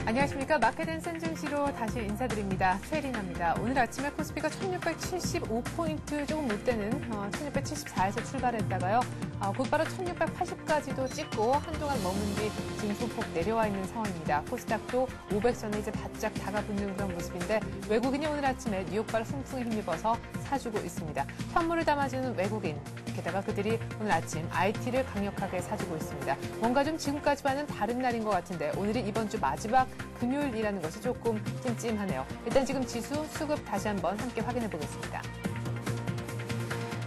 안녕하십니까. 마켓앤슨 증시로 다시 인사드립니다. 최혜린입니다. 오늘 아침에 코스피가 1675포인트 조금 못 되는 1674에서 출발했다가요. 곧바로 1680까지도 찍고 한동안 머문 뒤 지금 소폭 내려와 있는 상황입니다. 코스닥도 500선에 이제 바짝 다가붙는 그런 모습인데 외국인이 오늘 아침에 뉴욕발 훈풍에 힘입어서 사주고 있습니다. 현물을 담아주는 외국인. 게다가 그들이 오늘 아침 IT를 강력하게 사주고 있습니다. 뭔가 좀 지금까지와는 다른 날인 것 같은데 오늘이 이번 주 마지막 금요일이라는 것이 조금 찜찜하네요. 일단 지금 지수 수급 다시 한번 함께 확인해 보겠습니다.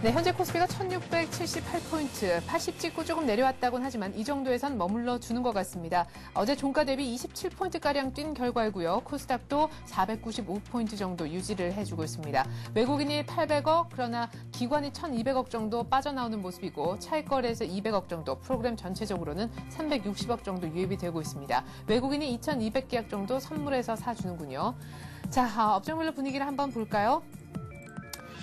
네, 현재 코스피가 1678포인트, 80 찍고 조금 내려왔다고는 하지만 이 정도에선 머물러 주는 것 같습니다. 어제 종가 대비 27포인트가량 뛴 결과이고요. 코스닥도 495포인트 정도 유지를 해주고 있습니다. 외국인이 800억, 그러나 기관이 1200억 정도 빠져나오는 모습이고 차익 거래에서 200억 정도, 프로그램 전체적으로는 360억 정도 유입이 되고 있습니다. 외국인이 2200계약 정도 선물해서 사주는군요. 자, 업종별로 분위기를 한번 볼까요?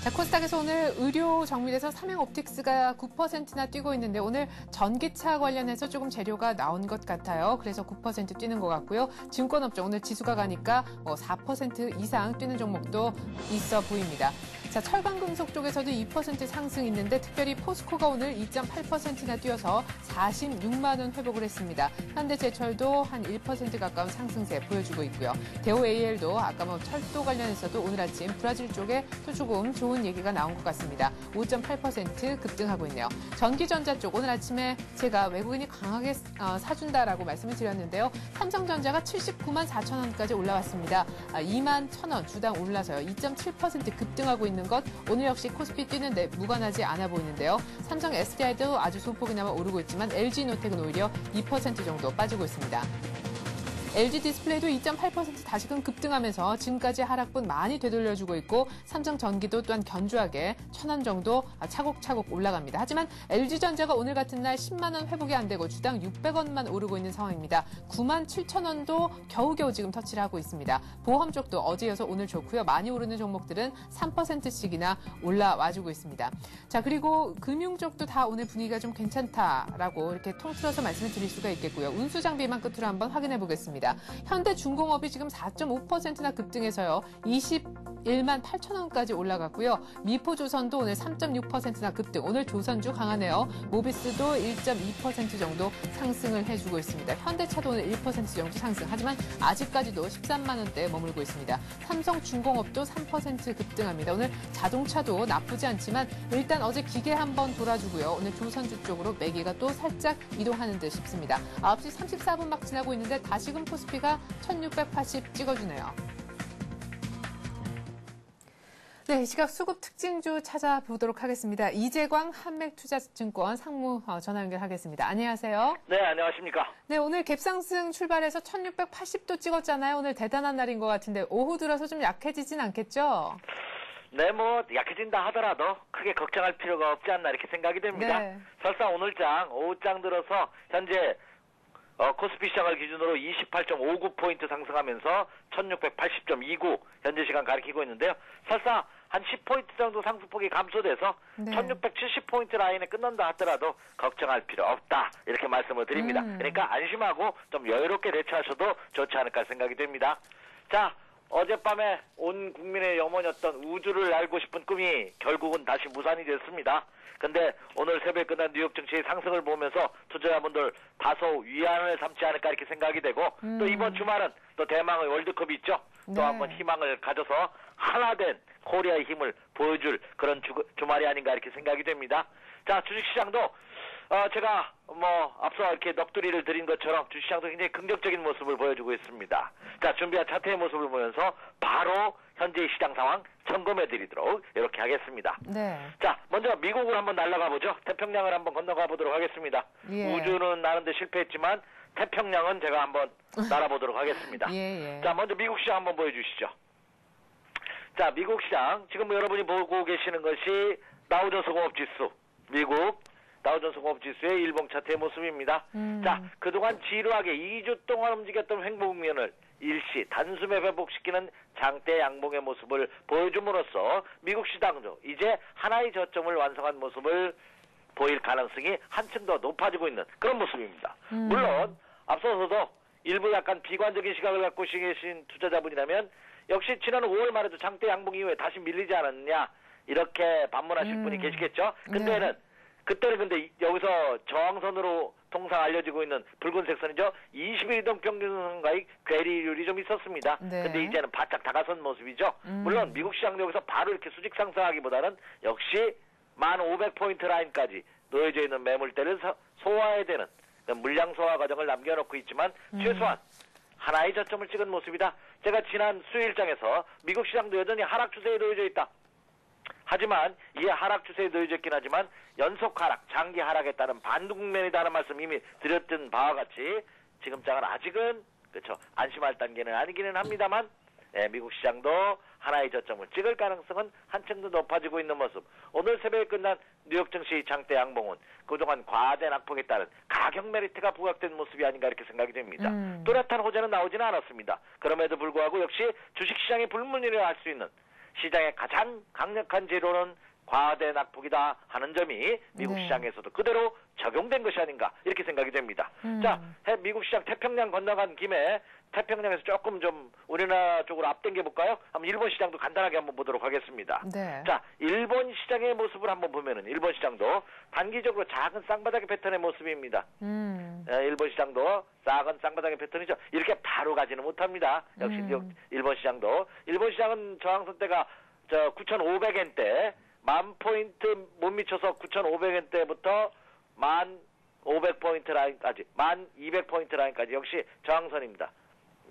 자, 코스닥에서 오늘 의료 정밀에서 삼양옵틱스가 9%나 뛰고 있는데 오늘 전기차 관련해서 조금 재료가 나온 것 같아요. 그래서 9% 뛰는 것 같고요. 증권업종 오늘 지수가 가니까 4% 이상 뛰는 종목도 있어 보입니다. 자, 철강금속 쪽에서도 2% 상승 있는데 특별히 포스코가 오늘 2.8%나 뛰어서 46만 원 회복을 했습니다. 현대제철도 한 1% 가까운 상승세 보여주고 있고요. 대우AL도 아까 철도 관련해서도 오늘 아침 브라질 쪽에 또 조금 좋은 얘기가 나온 것 같습니다. 5.8% 급등하고 있네요. 전기전자 쪽 오늘 아침에 제가 외국인이 강하게 사준다라고 말씀을 드렸는데요. 삼성전자가 79만 4천 원까지 올라왔습니다. 2만 1천 원 주당 올라서요. 2.7% 급등하고 있는 것 오늘 역시 코스피 뛰는데 무관하지 않아 보이는데요. 삼성 SDI도 아주 소폭이나마 오르고 있지만 LG노텍은 오히려 2% 정도 빠지고 있습니다. LG디스플레이도 2.8% 다시금 급등하면서 지금까지 하락분 많이 되돌려주고 있고 삼성전기도 또한 견주하게 1,000원 정도 차곡차곡 올라갑니다. 하지만 LG전자가 오늘 같은 날 10만 원 회복이 안 되고 주당 600원만 오르고 있는 상황입니다. 9만 7천 원도 겨우겨우 지금 터치를 하고 있습니다. 보험 쪽도 어제여서 오늘 좋고요. 많이 오르는 종목들은 3%씩이나 올라와주고 있습니다. 자, 그리고 금융 쪽도 다 오늘 분위기가 좀 괜찮다라고 이렇게 통틀어서 말씀을 드릴 수가 있겠고요. 운수장비만 끝으로 한번 확인해 보겠습니다. 현대중공업이 지금 4.5%나 급등해서요. 21만 8천 원까지 올라갔고요. 미포조선도 오늘 3.6%나 급등. 오늘 조선주 강하네요. 모비스도 1.2% 정도 상승을 해주고 있습니다. 현대차도 오늘 1% 정도 상승. 하지만 아직까지도 13만 원대에 머물고 있습니다. 삼성중공업도 3% 급등합니다. 오늘 자동차도 나쁘지 않지만 일단 어제 기계 한번 돌아주고요. 오늘 조선주 쪽으로 매기가 또 살짝 이동하는 듯 싶습니다. 9시 34분 막 지나고 있는데 다시금 코스피가 1680 찍어주네요. 네, 이 시각 수급 특징주 찾아보도록 하겠습니다. 이재광 한맥투자증권 상무 전화 연결하겠습니다. 안녕하세요. 네, 안녕하십니까. 네, 오늘 갭상승 출발해서 1680도 찍었잖아요. 오늘 대단한 날인 것 같은데 오후 들어서 좀 약해지진 않겠죠? 네, 약해진다 하더라도 크게 걱정할 필요가 없지 않나 이렇게 생각이 됩니다. 네. 설사 오늘장, 오후장 들어서 현재 코스피 시장을 기준으로 28.59포인트 상승하면서 1680.29 현재 시간 가리키고 있는데요. 설사 한 10포인트 정도 상승폭이 감소돼서 네. 1670포인트 라인에 끝난다 하더라도 걱정할 필요 없다 이렇게 말씀을 드립니다. 그러니까 안심하고 좀 여유롭게 대처하셔도 좋지 않을까 생각이 됩니다. 자, 어젯밤에 온 국민의 염원이었던 우주를 알고 싶은 꿈이 결국은 다시 무산이 됐습니다. 근데 오늘 새벽에 끝난 뉴욕 증시의 상승을 보면서 투자자분들 다소 위안을 삼지 않을까 이렇게 생각이 되고 또 이번 주말은 또 대망의 월드컵이 있죠. 또 네. 한번 희망을 가져서 하나된 코리아의 힘을 보여줄 그런 주말이 아닌가 이렇게 생각이 됩니다. 자, 주식시장도 제가 앞서 이렇게 넋두리를 드린 것처럼 주식시장도 굉장히 긍정적인 모습을 보여주고 있습니다. 자, 준비한 차트의 모습을 보면서 바로 현재의 시장 상황 점검해드리도록 이렇게 하겠습니다. 네. 자, 먼저 미국을 한번 날아가 보죠. 태평양을 한번 건너가 보도록 하겠습니다. 예. 우주는 나는데 실패했지만 태평양은 제가 한번 날아보도록 하겠습니다. 예. 자, 먼저 미국 시장 한번 보여주시죠. 자, 미국 시장 지금 여러분이 보고 계시는 것이 다우존스 공업지수 미국 다우존스 공업지수의 일봉 차트의 모습입니다. 자, 그동안 지루하게 2주 동안 움직였던 횡보국면을 일시 단숨에 회복시키는 장대 양봉의 모습을 보여줌으로써 미국 시장도 이제 하나의 저점을 완성한 모습을 보일 가능성이 한층 더 높아지고 있는 그런 모습입니다. 물론 앞서서도 일부 약간 비관적인 시각을 갖고 계신 투자자분이라면 역시 지난 5월 말에도 장대 양봉 이후에 다시 밀리지 않았느냐 이렇게 반문하실 분이 계시겠죠. 근데는 그때는 근데 여기서 저항선으로 통상 알려지고 있는 붉은색 선이죠. 21일 이동 평균선과의 괴리율이 좀 있었습니다. 네. 근데 이제는 바짝 다가선 모습이죠. 물론 미국 시장도 여기서 바로 이렇게 수직 상승하기보다는 역시 1,500포인트 라인까지 놓여져 있는 매물대를 소화해야 되는 물량 소화 과정을 남겨놓고 있지만 최소한 하나의 저점을 찍은 모습이다. 제가 지난 수요일장에서 미국 시장도 여전히 하락 추세에 놓여져 있다. 하지만 이 하락 추세에 놓여져 있긴 하지만 연속 하락, 장기 하락에 따른 반등 국면이다라는 말씀 이미 드렸던 바와 같이 지금 장은 아직은 그렇죠 안심할 단계는 아니기는 합니다만 미국 시장도 하나의 저점을 찍을 가능성은 한층 더 높아지고 있는 모습. 오늘 새벽에 끝난 뉴욕 증시 장대 양봉은 그동안 과대 낙폭에 따른 가격 메리트가 부각된 모습이 아닌가 이렇게 생각이 됩니다. 뚜렷한 호재는 나오지는 않았습니다. 그럼에도 불구하고 역시 주식시장의 불문이라 할 수 있는 시장의 가장 강력한 재료는 과대 낙폭이다 하는 점이 미국 시장에서도 그대로 적용된 것이 아닌가 이렇게 생각이 됩니다. 자, 미국 시장 태평양 건너간 김에 태평양에서 조금 좀 우리나라 쪽으로 앞당겨 볼까요? 한번 일본 시장도 간단하게 한번 보도록 하겠습니다. 네. 자, 일본 시장의 모습을 한번 보면은 일본 시장도 단기적으로 작은 쌍바닥의 패턴의 모습입니다. 일본 시장도 작은 쌍바닥의 패턴이죠. 이렇게 바로 가지는 못합니다. 역시 일본 시장도 일본 시장은 저항선대가 9,500엔대 10,000포인트 못 미쳐서 9,500엔대부터 1,500포인트 라인까지 1,200포인트 라인까지 역시 저항선입니다.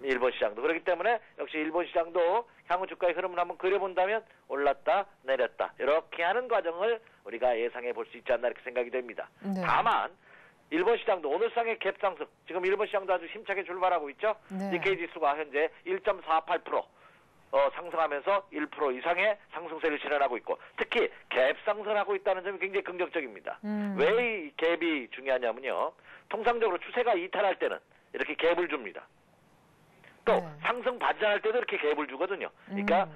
일본 시장도 그렇기 때문에 역시 일본 시장도 향후 주가의 흐름을 한번 그려본다면 올랐다 내렸다 이렇게 하는 과정을 우리가 예상해 볼 수 있지 않나 이렇게 생각이 됩니다. 네. 다만 일본 시장도 오늘상의 갭 상승 지금 일본 시장도 아주 힘차게 출발하고 있죠. 네. 니케이 지수가 현재 1.48% 상승하면서 1% 이상의 상승세를 실현하고 있고 특히 갭 상승하고 있다는 점이 굉장히 긍정적입니다. 왜 이 갭이 중요하냐면요. 통상적으로 추세가 이탈할 때는 이렇게 갭을 줍니다. 또 상승 반전할 때도 이렇게 갭을 주거든요. 그러니까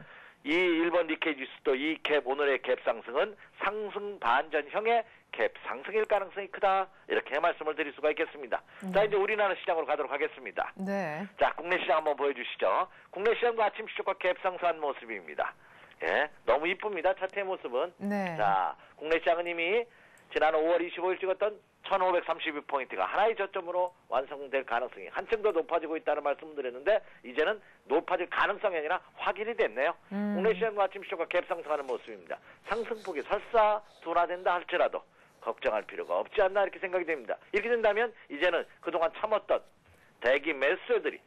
이 일본 니케이 지수도 이 갭 오늘의 갭 상승은 상승 반전형의 갭 상승일 가능성이 크다 이렇게 말씀을 드릴 수가 있겠습니다. 자 이제 우리나라 시장으로 가도록 하겠습니다. 네. 자 국내 시장 한번 보여주시죠. 국내 시장도 아침 시초가 갭 상승한 모습입니다. 예, 너무 이쁩니다. 차트의 모습은. 네. 자 국내 시장은 이미 지난 5월 25일 찍었던 1532포인트가 하나의 저점으로 완성될 가능성이 한층 더 높아지고 있다는 말씀을 드렸는데 이제는 높아질 가능성이 아니라 확인이 됐네요. 국내 시장과 아침 시초가 갭 상승하는 모습입니다. 상승폭이 설사 둔화된다 할지라도 걱정할 필요가 없지 않나 이렇게 생각이 됩니다. 이렇게 된다면 이제는 그동안 참았던 대기 매수들이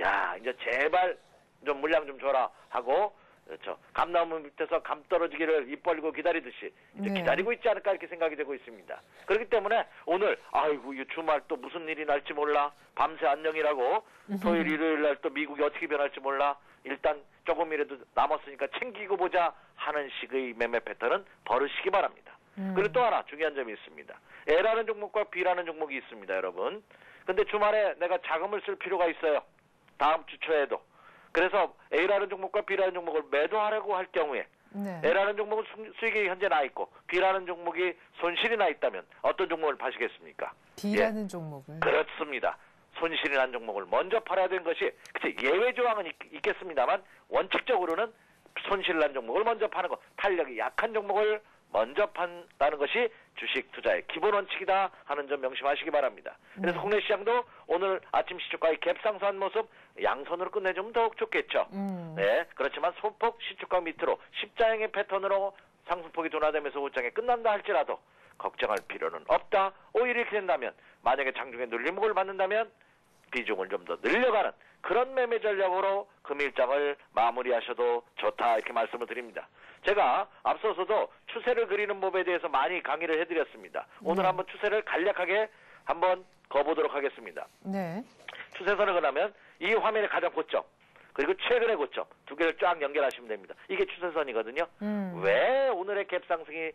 야 이제 제발 좀 물량 좀 줘라 하고 그렇죠. 감나무 밑에서 감 떨어지기를 입 벌리고 기다리듯이 이제 기다리고 있지 않을까 이렇게 생각이 되고 있습니다. 그렇기 때문에 오늘 아이고 이 주말 또 무슨 일이 날지 몰라 밤새 안녕이라고 토요일 일요일 날 또 미국이 어떻게 변할지 몰라 일단 조금이라도 남았으니까 챙기고 보자 하는 식의 매매 패턴은 버리시기 바랍니다. 그리고 또 하나 중요한 점이 있습니다. A라는 종목과 B라는 종목이 있습니다, 여러분. 근데 주말에 내가 자금을 쓸 필요가 있어요. 다음 주 초에도. 그래서 A라는 종목과 B라는 종목을 매도하려고 할 경우에 A라는 종목은 수익이 현재 나 있고 B라는 종목이 손실이 나 있다면 어떤 종목을 파시겠습니까? B라는 종목을. 그렇습니다. 손실이 난 종목을 먼저 팔아야 되는 것이 그치, 예외 조항은 있겠습니다만 원칙적으로는 손실 난 종목을 먼저 파는 것, 탄력이 약한 종목을 먼저 판다는 것이 주식 투자의 기본 원칙이다 하는 점 명심하시기 바랍니다. 그래서 국내 시장도 오늘 아침 시초가의 갭 상승한 모습 양손으로 끝내주면 더욱 좋겠죠. 네, 그렇지만 소폭 시초가 밑으로 십자형의 패턴으로 상승폭이 둔화되면서 호장에 끝난다 할지라도 걱정할 필요는 없다. 오히려 이렇게 된다면 만약에 장중에 눌림목을 받는다면 비중을 좀 더 늘려가는 그런 매매 전략으로 금일장을 마무리하셔도 좋다 이렇게 말씀을 드립니다. 제가 앞서서도 추세를 그리는 법에 대해서 많이 강의를 해드렸습니다. 오늘 한번 추세를 간략하게 한번 거보도록 하겠습니다. 네. 추세선을 그러면 이 화면의 가장 고점 그리고 최근의 고점 두 개를 쫙 연결하시면 됩니다. 이게 추세선이거든요. 왜 오늘의 갭 상승이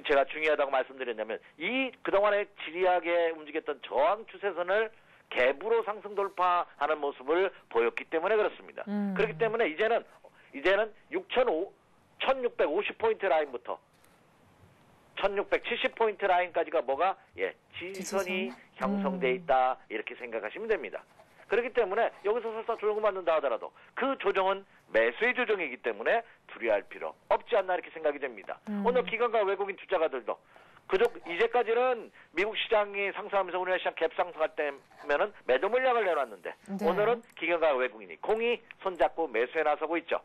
제가 중요하다고 말씀드렸냐면 이 그동안에 지리하게 움직였던 저항 추세선을 갭으로 상승 돌파하는 모습을 보였기 때문에 그렇습니다. 그렇기 때문에 이제는 1650포인트 라인부터 1670포인트 라인까지가 뭐가 지지선이 형성돼 있다 이렇게 생각하시면 됩니다. 그렇기 때문에 여기서 설사 조정을 받는다 하더라도 그 조정은 매수의 조정이기 때문에 두려워할 필요 없지 않나 이렇게 생각이 됩니다. 오늘 기관과 외국인 투자가들도 이제까지는 미국 시장이 상승하면서 우리나라 시장 갭 상승할 때면은 매도 물량을 내놨는데 네. 오늘은 기관과 외국인이 공이 손잡고 매수에 나서고 있죠.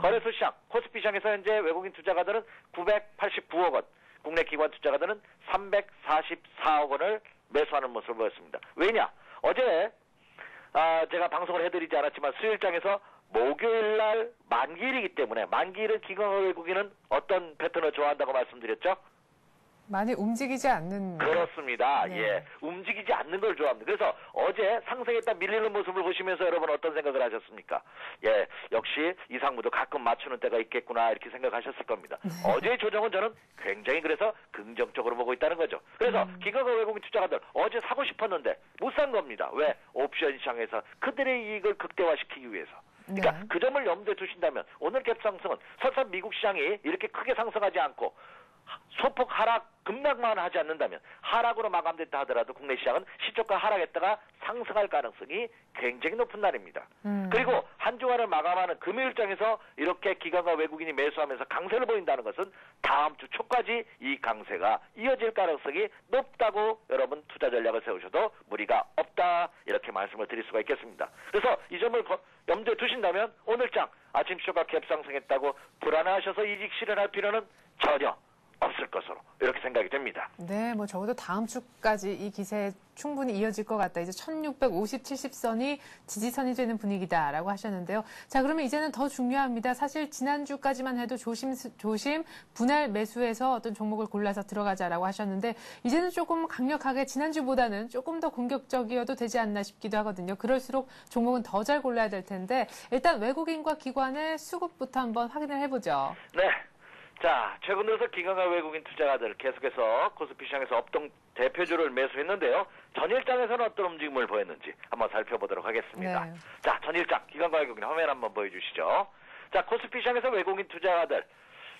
거래소 시장, 코스피 시장에서 현재 외국인 투자가들은 989억 원, 국내 기관 투자가들은 344억 원을 매수하는 모습을 보였습니다. 왜냐? 어제 제가 방송을 해드리지 않았지만 수요일장에서 목요일날 만기일이기 때문에 만기일은 기관과 외국인은 어떤 패턴을 좋아한다고 말씀드렸죠? 많이 움직이지 않는. 그렇습니다. 네. 예, 움직이지 않는 걸 좋아합니다. 그래서 어제 상승했다 밀리는 모습을 보시면서 여러분 어떤 생각을 하셨습니까? 예, 역시 이상무도 가끔 맞추는 때가 있겠구나 이렇게 생각하셨을 겁니다. 어제의 조정은 저는 굉장히 그래서 긍정적으로 보고 있다는 거죠. 그래서 기관과 외국인 투자가들 어제 사고 싶었는데 못 산 겁니다. 왜? 옵션 시장에서 그들의 이익을 극대화시키기 위해서. 그러니까 네. 그 점을 염두에 두신다면 오늘 갭 상승은 설사 미국 시장이 이렇게 크게 상승하지 않고 소폭 하락 급락만 하지 않는다면 하락으로 마감됐다 하더라도 국내 시장은 시초가 하락했다가 상승할 가능성이 굉장히 높은 날입니다. 그리고 한 주간을 마감하는 금요일장에서 이렇게 기관과 외국인이 매수하면서 강세를 보인다는 것은 다음 주 초까지 이 강세가 이어질 가능성이 높다고 여러분 투자 전략을 세우셔도 무리가 없다 이렇게 말씀을 드릴 수가 있겠습니다. 그래서 이 점을 염두에 두신다면 오늘장 아침 시초가 갭 상승했다고 불안해하셔서 이직 실현할 필요는 전혀 없을 것으로 이렇게 생각이 됩니다. 네, 뭐 적어도 다음 주까지 이 기세 충분히 이어질 것 같다. 이제 1650, 70선이 지지선이 되는 분위기다라고 하셨는데요. 자, 그러면 이제는 더 중요합니다. 사실 지난주까지만 해도 조심 분할 매수해서 어떤 종목을 골라서 들어가자라고 하셨는데 이제는 조금 강력하게 지난주보다는 조금 더 공격적이어도 되지 않나 싶기도 하거든요. 그럴수록 종목은 더 잘 골라야 될 텐데 일단 외국인과 기관의 수급부터 한번 확인을 해보죠. 네. 자, 최근 들어서 기관과 외국인 투자가들 계속해서 코스피 시장에서 업종 대표주를 매수했는데요. 전일장에서는 어떤 움직임을 보였는지 한번 살펴보도록 하겠습니다. 네. 자, 전일장 기관과 외국인 화면 한번 보여주시죠. 자, 코스피 시장에서 외국인 투자가들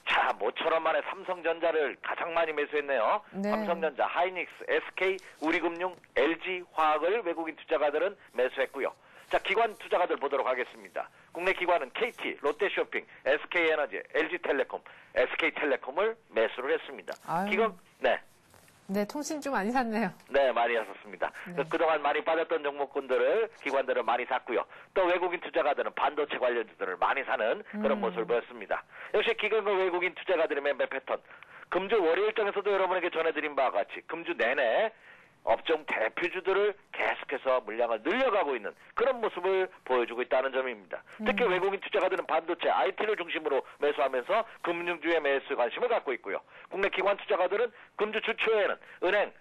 자, 모처럼 만에 삼성전자를 가장 많이 매수했네요. 네. 삼성전자, 하이닉스, SK, 우리금융, LG 화학을 외국인 투자가들은 매수했고요. 자, 기관 투자가들 보도록 하겠습니다. 국내 기관은 KT, 롯데쇼핑, SK에너지, LG텔레콤, SK텔레콤을 매수를 했습니다. 아유. 기관, 네. 네, 통신 좀 많이 샀네요. 네, 많이 샀습니다. 네. 그동안 많이 빠졌던 종목군들을, 기관들은 많이 샀고요. 또 외국인 투자가들은 반도체 관련주들을 많이 사는 그런 모습을 보였습니다. 역시 기관과 외국인 투자가들의 매매 패턴. 금주 월요일장에서도 여러분에게 전해드린 바와 같이 금주 내내 업종 대표주들을 계속해서 물량을 늘려가고 있는 그런 모습을 보여주고 있다는 점입니다. 특히 외국인 투자가들은 반도체, IT를 중심으로 매수하면서 금융주에 매수 관심을 갖고 있고요. 국내 기관 투자가들은 금주 주초에는 은행,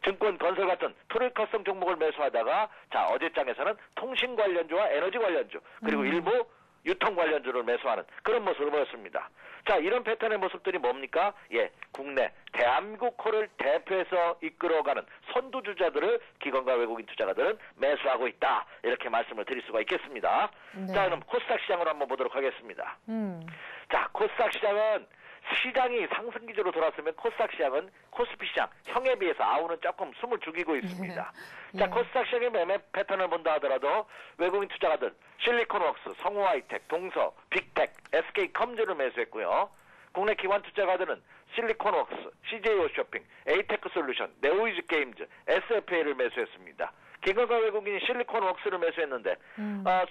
증권, 건설 같은 토lik화성 종목을 매수하다가 자 어제장에서는 통신 관련주와 에너지 관련주 그리고 일부 유통 관련주를 매수하는 그런 모습을 보였습니다. 자, 이런 패턴의 모습들이 뭡니까? 예, 국내 대한민국 코를 대표해서 이끌어가는 선두주자들을 기관과 외국인 투자가들은 매수하고 있다. 이렇게 말씀을 드릴 수가 있겠습니다. 네. 자, 그럼 코스닥 시장으로 한번 보도록 하겠습니다. 자, 코스닥 시장은 시장이 상승 기조로 돌았으면 코스닥 시장은 코스피 시장 형에 비해서 아우는 조금 숨을 죽이고 있습니다. 네. 자, 예. 코스닥 시장의 매매 패턴을 본다 하더라도 외국인 투자가들 실리콘웍스, 성우하이텍, 동서, 빅텍, SK컴즈를 매수했고요. 국내 기관 투자가들은 실리콘웍스, CJ오쇼핑, 에이테크솔루션, 네오이즈게임즈, SFA를 매수했습니다. 기관과 외국인이 실리콘웍스를 매수했는데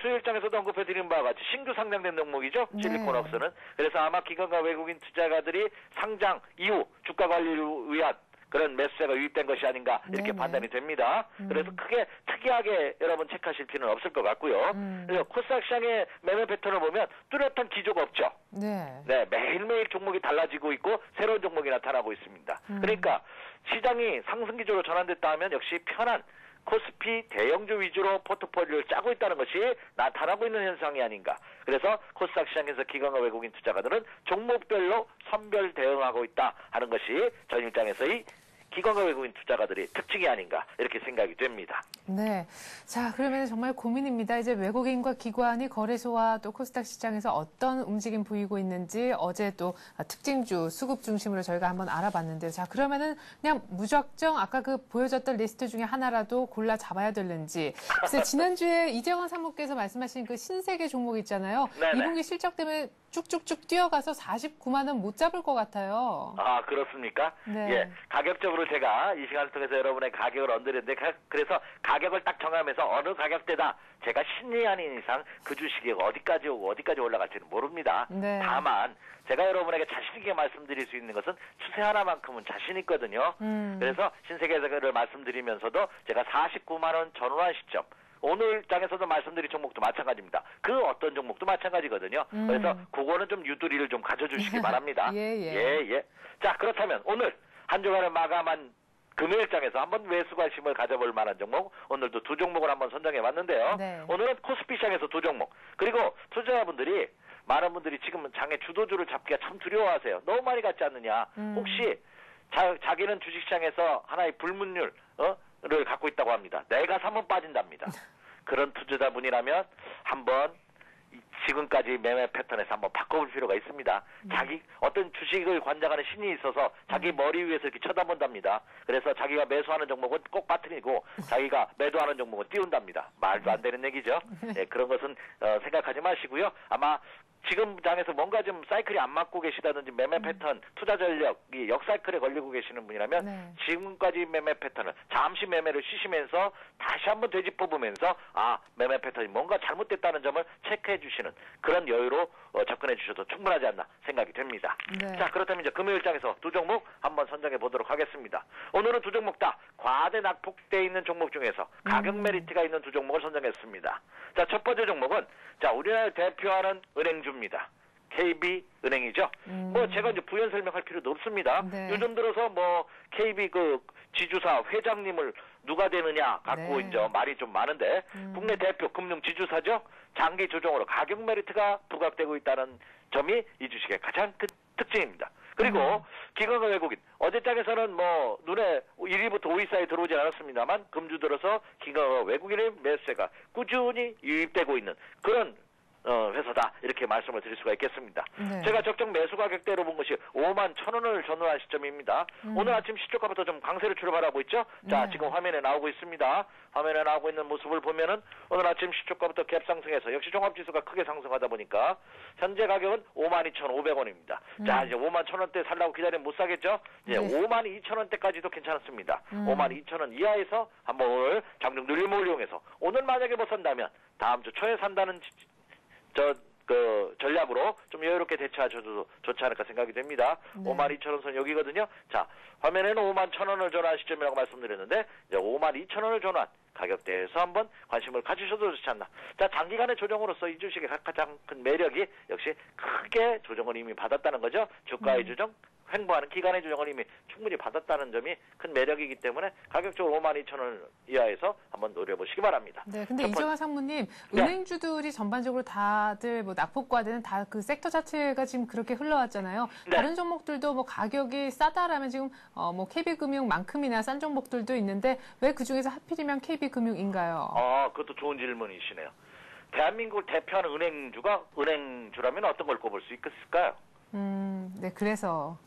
수요일장에서도 언급해드린 바와 같이 신규 상장된 종목이죠. 네. 실리콘웍스는. 그래서 아마 기관과 외국인 투자가들이 상장 이후 주가 관리를 위한 그런 매수세가 유입된 것이 아닌가 이렇게 네네. 판단이 됩니다. 그래서 크게 특이하게 여러분 체크하실 필요는 없을 것 같고요. 그래서 코스닥 시장의 매매 패턴을 보면 뚜렷한 기조가 없죠. 네. 네, 매일매일 종목이 달라지고 있고 새로운 종목이 나타나고 있습니다. 그러니까 시장이 상승 기조로 전환됐다 하면 역시 편한 코스피 대형주 위주로 포트폴리오를 짜고 있다는 것이 나타나고 있는 현상이 아닌가. 그래서 코스닥 시장에서 기관과 외국인 투자가들은 종목별로 선별 대응하고 있다 하는 것이 전일장에서의 기관과 외국인 투자가들이 특징이 아닌가 이렇게 생각이 됩니다. 네. 자, 그러면 정말 고민입니다. 이제 외국인과 기관이 거래소와 또 코스닥 시장에서 어떤 움직임 보이고 있는지 어제 또 특징주 수급 중심으로 저희가 한번 알아봤는데요. 자, 그러면은 그냥 무작정 아까 그 보여줬던 리스트 중에 하나라도 골라 잡아야 되는지. 글쎄, 지난주에 이재원 사무께서 말씀하신 그 신세계 종목 있잖아요. 네네. 2분기 실적 때문에 쭉쭉쭉 뛰어가서 49만 원 못 잡을 것 같아요. 아, 그렇습니까? 네. 예. 가격적으로 제가 이 시간을 통해서 여러분의 가격을 얹어드렸는데, 그래서 가격을 딱 정하면서 어느 가격대다. 제가 신이 아닌 이상 그 주식이 어디까지 오고 어디까지 올라갈지는 모릅니다. 네. 다만, 제가 여러분에게 자신있게 말씀드릴 수 있는 것은 추세 하나만큼은 자신 있거든요. 그래서 신세계를 말씀드리면서도 제가 49만 원 전후한 시점, 오늘 장에서도 말씀드린 종목도 마찬가지입니다. 그 어떤 종목도 마찬가지거든요. 그래서 그거는 좀 유두리를 좀 가져주시기 바랍니다. 예. 자, 그렇다면 오늘 한 주간을 마감한 금요일장에서 한번 매수 관심을 가져볼 만한 종목, 오늘도 두 종목을 한번 선정해봤는데요. 네. 오늘은 코스피 시장에서 두 종목, 그리고 투자자분들이 많은 분들이 지금은 장의 주도주를 잡기가 참 두려워하세요. 너무 많이 갔지 않느냐. 혹시 자기는 주식시장에서 하나의 불문율 를 갖고 있다고 합니다. 내가 사면 빠진답니다. 그런 투자자분이라면 한번 지금까지 매매 패턴에서 한번 바꿔볼 필요가 있습니다. 자기 어떤 주식을 관장하는 신이 있어서 자기 머리 위에서 이렇게 쳐다본답니다. 그래서 자기가 매수하는 종목은 꼭 빠뜨리고 자기가 매도하는 종목은 띄운답니다. 말도 안 되는 얘기죠. 예, 그런 것은 생각하지 마시고요. 아마 지금 장에서 뭔가 좀 사이클이 안 맞고 계시다든지 매매 패턴, 투자 전력이 역사이클에 걸리고 계시는 분이라면 네. 지금까지 매매 패턴을 잠시 매매를 쉬시면서 다시 한번 되짚어보면서 매매 패턴이 뭔가 잘못됐다는 점을 체크해 주시는 그런 여유로 접근해 주셔도 충분하지 않나 생각이 됩니다. 네. 자, 그렇다면 이제 금요일장에서 두 종목 한번 선정해 보도록 하겠습니다. 오늘은 두 종목 다 과대 낙폭돼 있는 종목 중에서 가격 메리트가 있는 두 종목을 선정했습니다. 자, 첫 번째 종목은 우리나라를 대표하는 은행주입니다. KB은행이죠. 뭐 제가 이제 부연 설명할 필요도 없습니다. 네. 요즘 들어서 뭐 KB 그 지주사 회장님을 누가 되느냐 갖고 네. 이제 말이 좀 많은데 국내 대표 금융 지주사죠. 장기 조정으로 가격 메리트가 부각되고 있다는 점이 이 주식의 가장 큰 특징입니다. 그리고 기관과 외국인 어제장에서는 뭐 눈에 1위부터 5위 사이에 들어오지 않았습니다만 금주 들어서 기관과 외국인의 매수세가 꾸준히 유입되고 있는 그런 회사다 이렇게 말씀을 드릴 수가 있겠습니다. 네. 제가 적정 매수 가격대로 본 것이 5만 1,000원을 전후한 시점입니다. 오늘 아침 시초가부터 좀 강세를 출발하고 있죠. 자, 네. 지금 화면에 나오고 있습니다. 화면에 나오고 있는 모습을 보면은 오늘 아침 시초가부터 갭 상승해서 역시 종합지수가 크게 상승하다 보니까 현재 가격은 52,500원입니다. 자, 이제 51,000원대 살라고 기다리면 못 사겠죠. 이제 네. 52,000원대까지도 괜찮습니다. 52,000원 이하에서 한번 오늘 장중 늘림목을 이용해서 오늘 만약에 못 산다면 다음 주 초에 산다는 전략으로 좀 여유롭게 대처하셔도 좋지 않을까 생각이 됩니다. 네. 52,000원 선 여기거든요. 자, 화면에는 51,000원을 전환한 시점이라고 말씀드렸는데 이제 52,000원을 전환 가격대에서 한번 관심을 가지셔도 좋지 않나. 자, 장기간의 조정으로서 이 주식의 가장 큰 매력이 역시 크게 조정을 이미 받았다는 거죠. 주가의 조정, 횡보하는 기간의 조정을 이미 충분히 받았다는 점이 큰 매력이기 때문에 가격적으로 52,000원 이하에서 한번 노려보시기 바랍니다. 네, 근데 이정환 상무님, 네. 은행주들이 전반적으로 다들 뭐 낙폭과대는 다 그 섹터 자체가 지금 그렇게 흘러왔잖아요. 네. 다른 종목들도 뭐 가격이 싸다라면 지금 뭐 KB금융만큼이나 싼 종목들도 있는데 왜 그 중에서 하필이면 KB금융인가요? 그것도 좋은 질문이시네요. 대한민국을 대표하는 은행주라면 어떤 걸 꼽을 수 있을까요? 네, 그래서.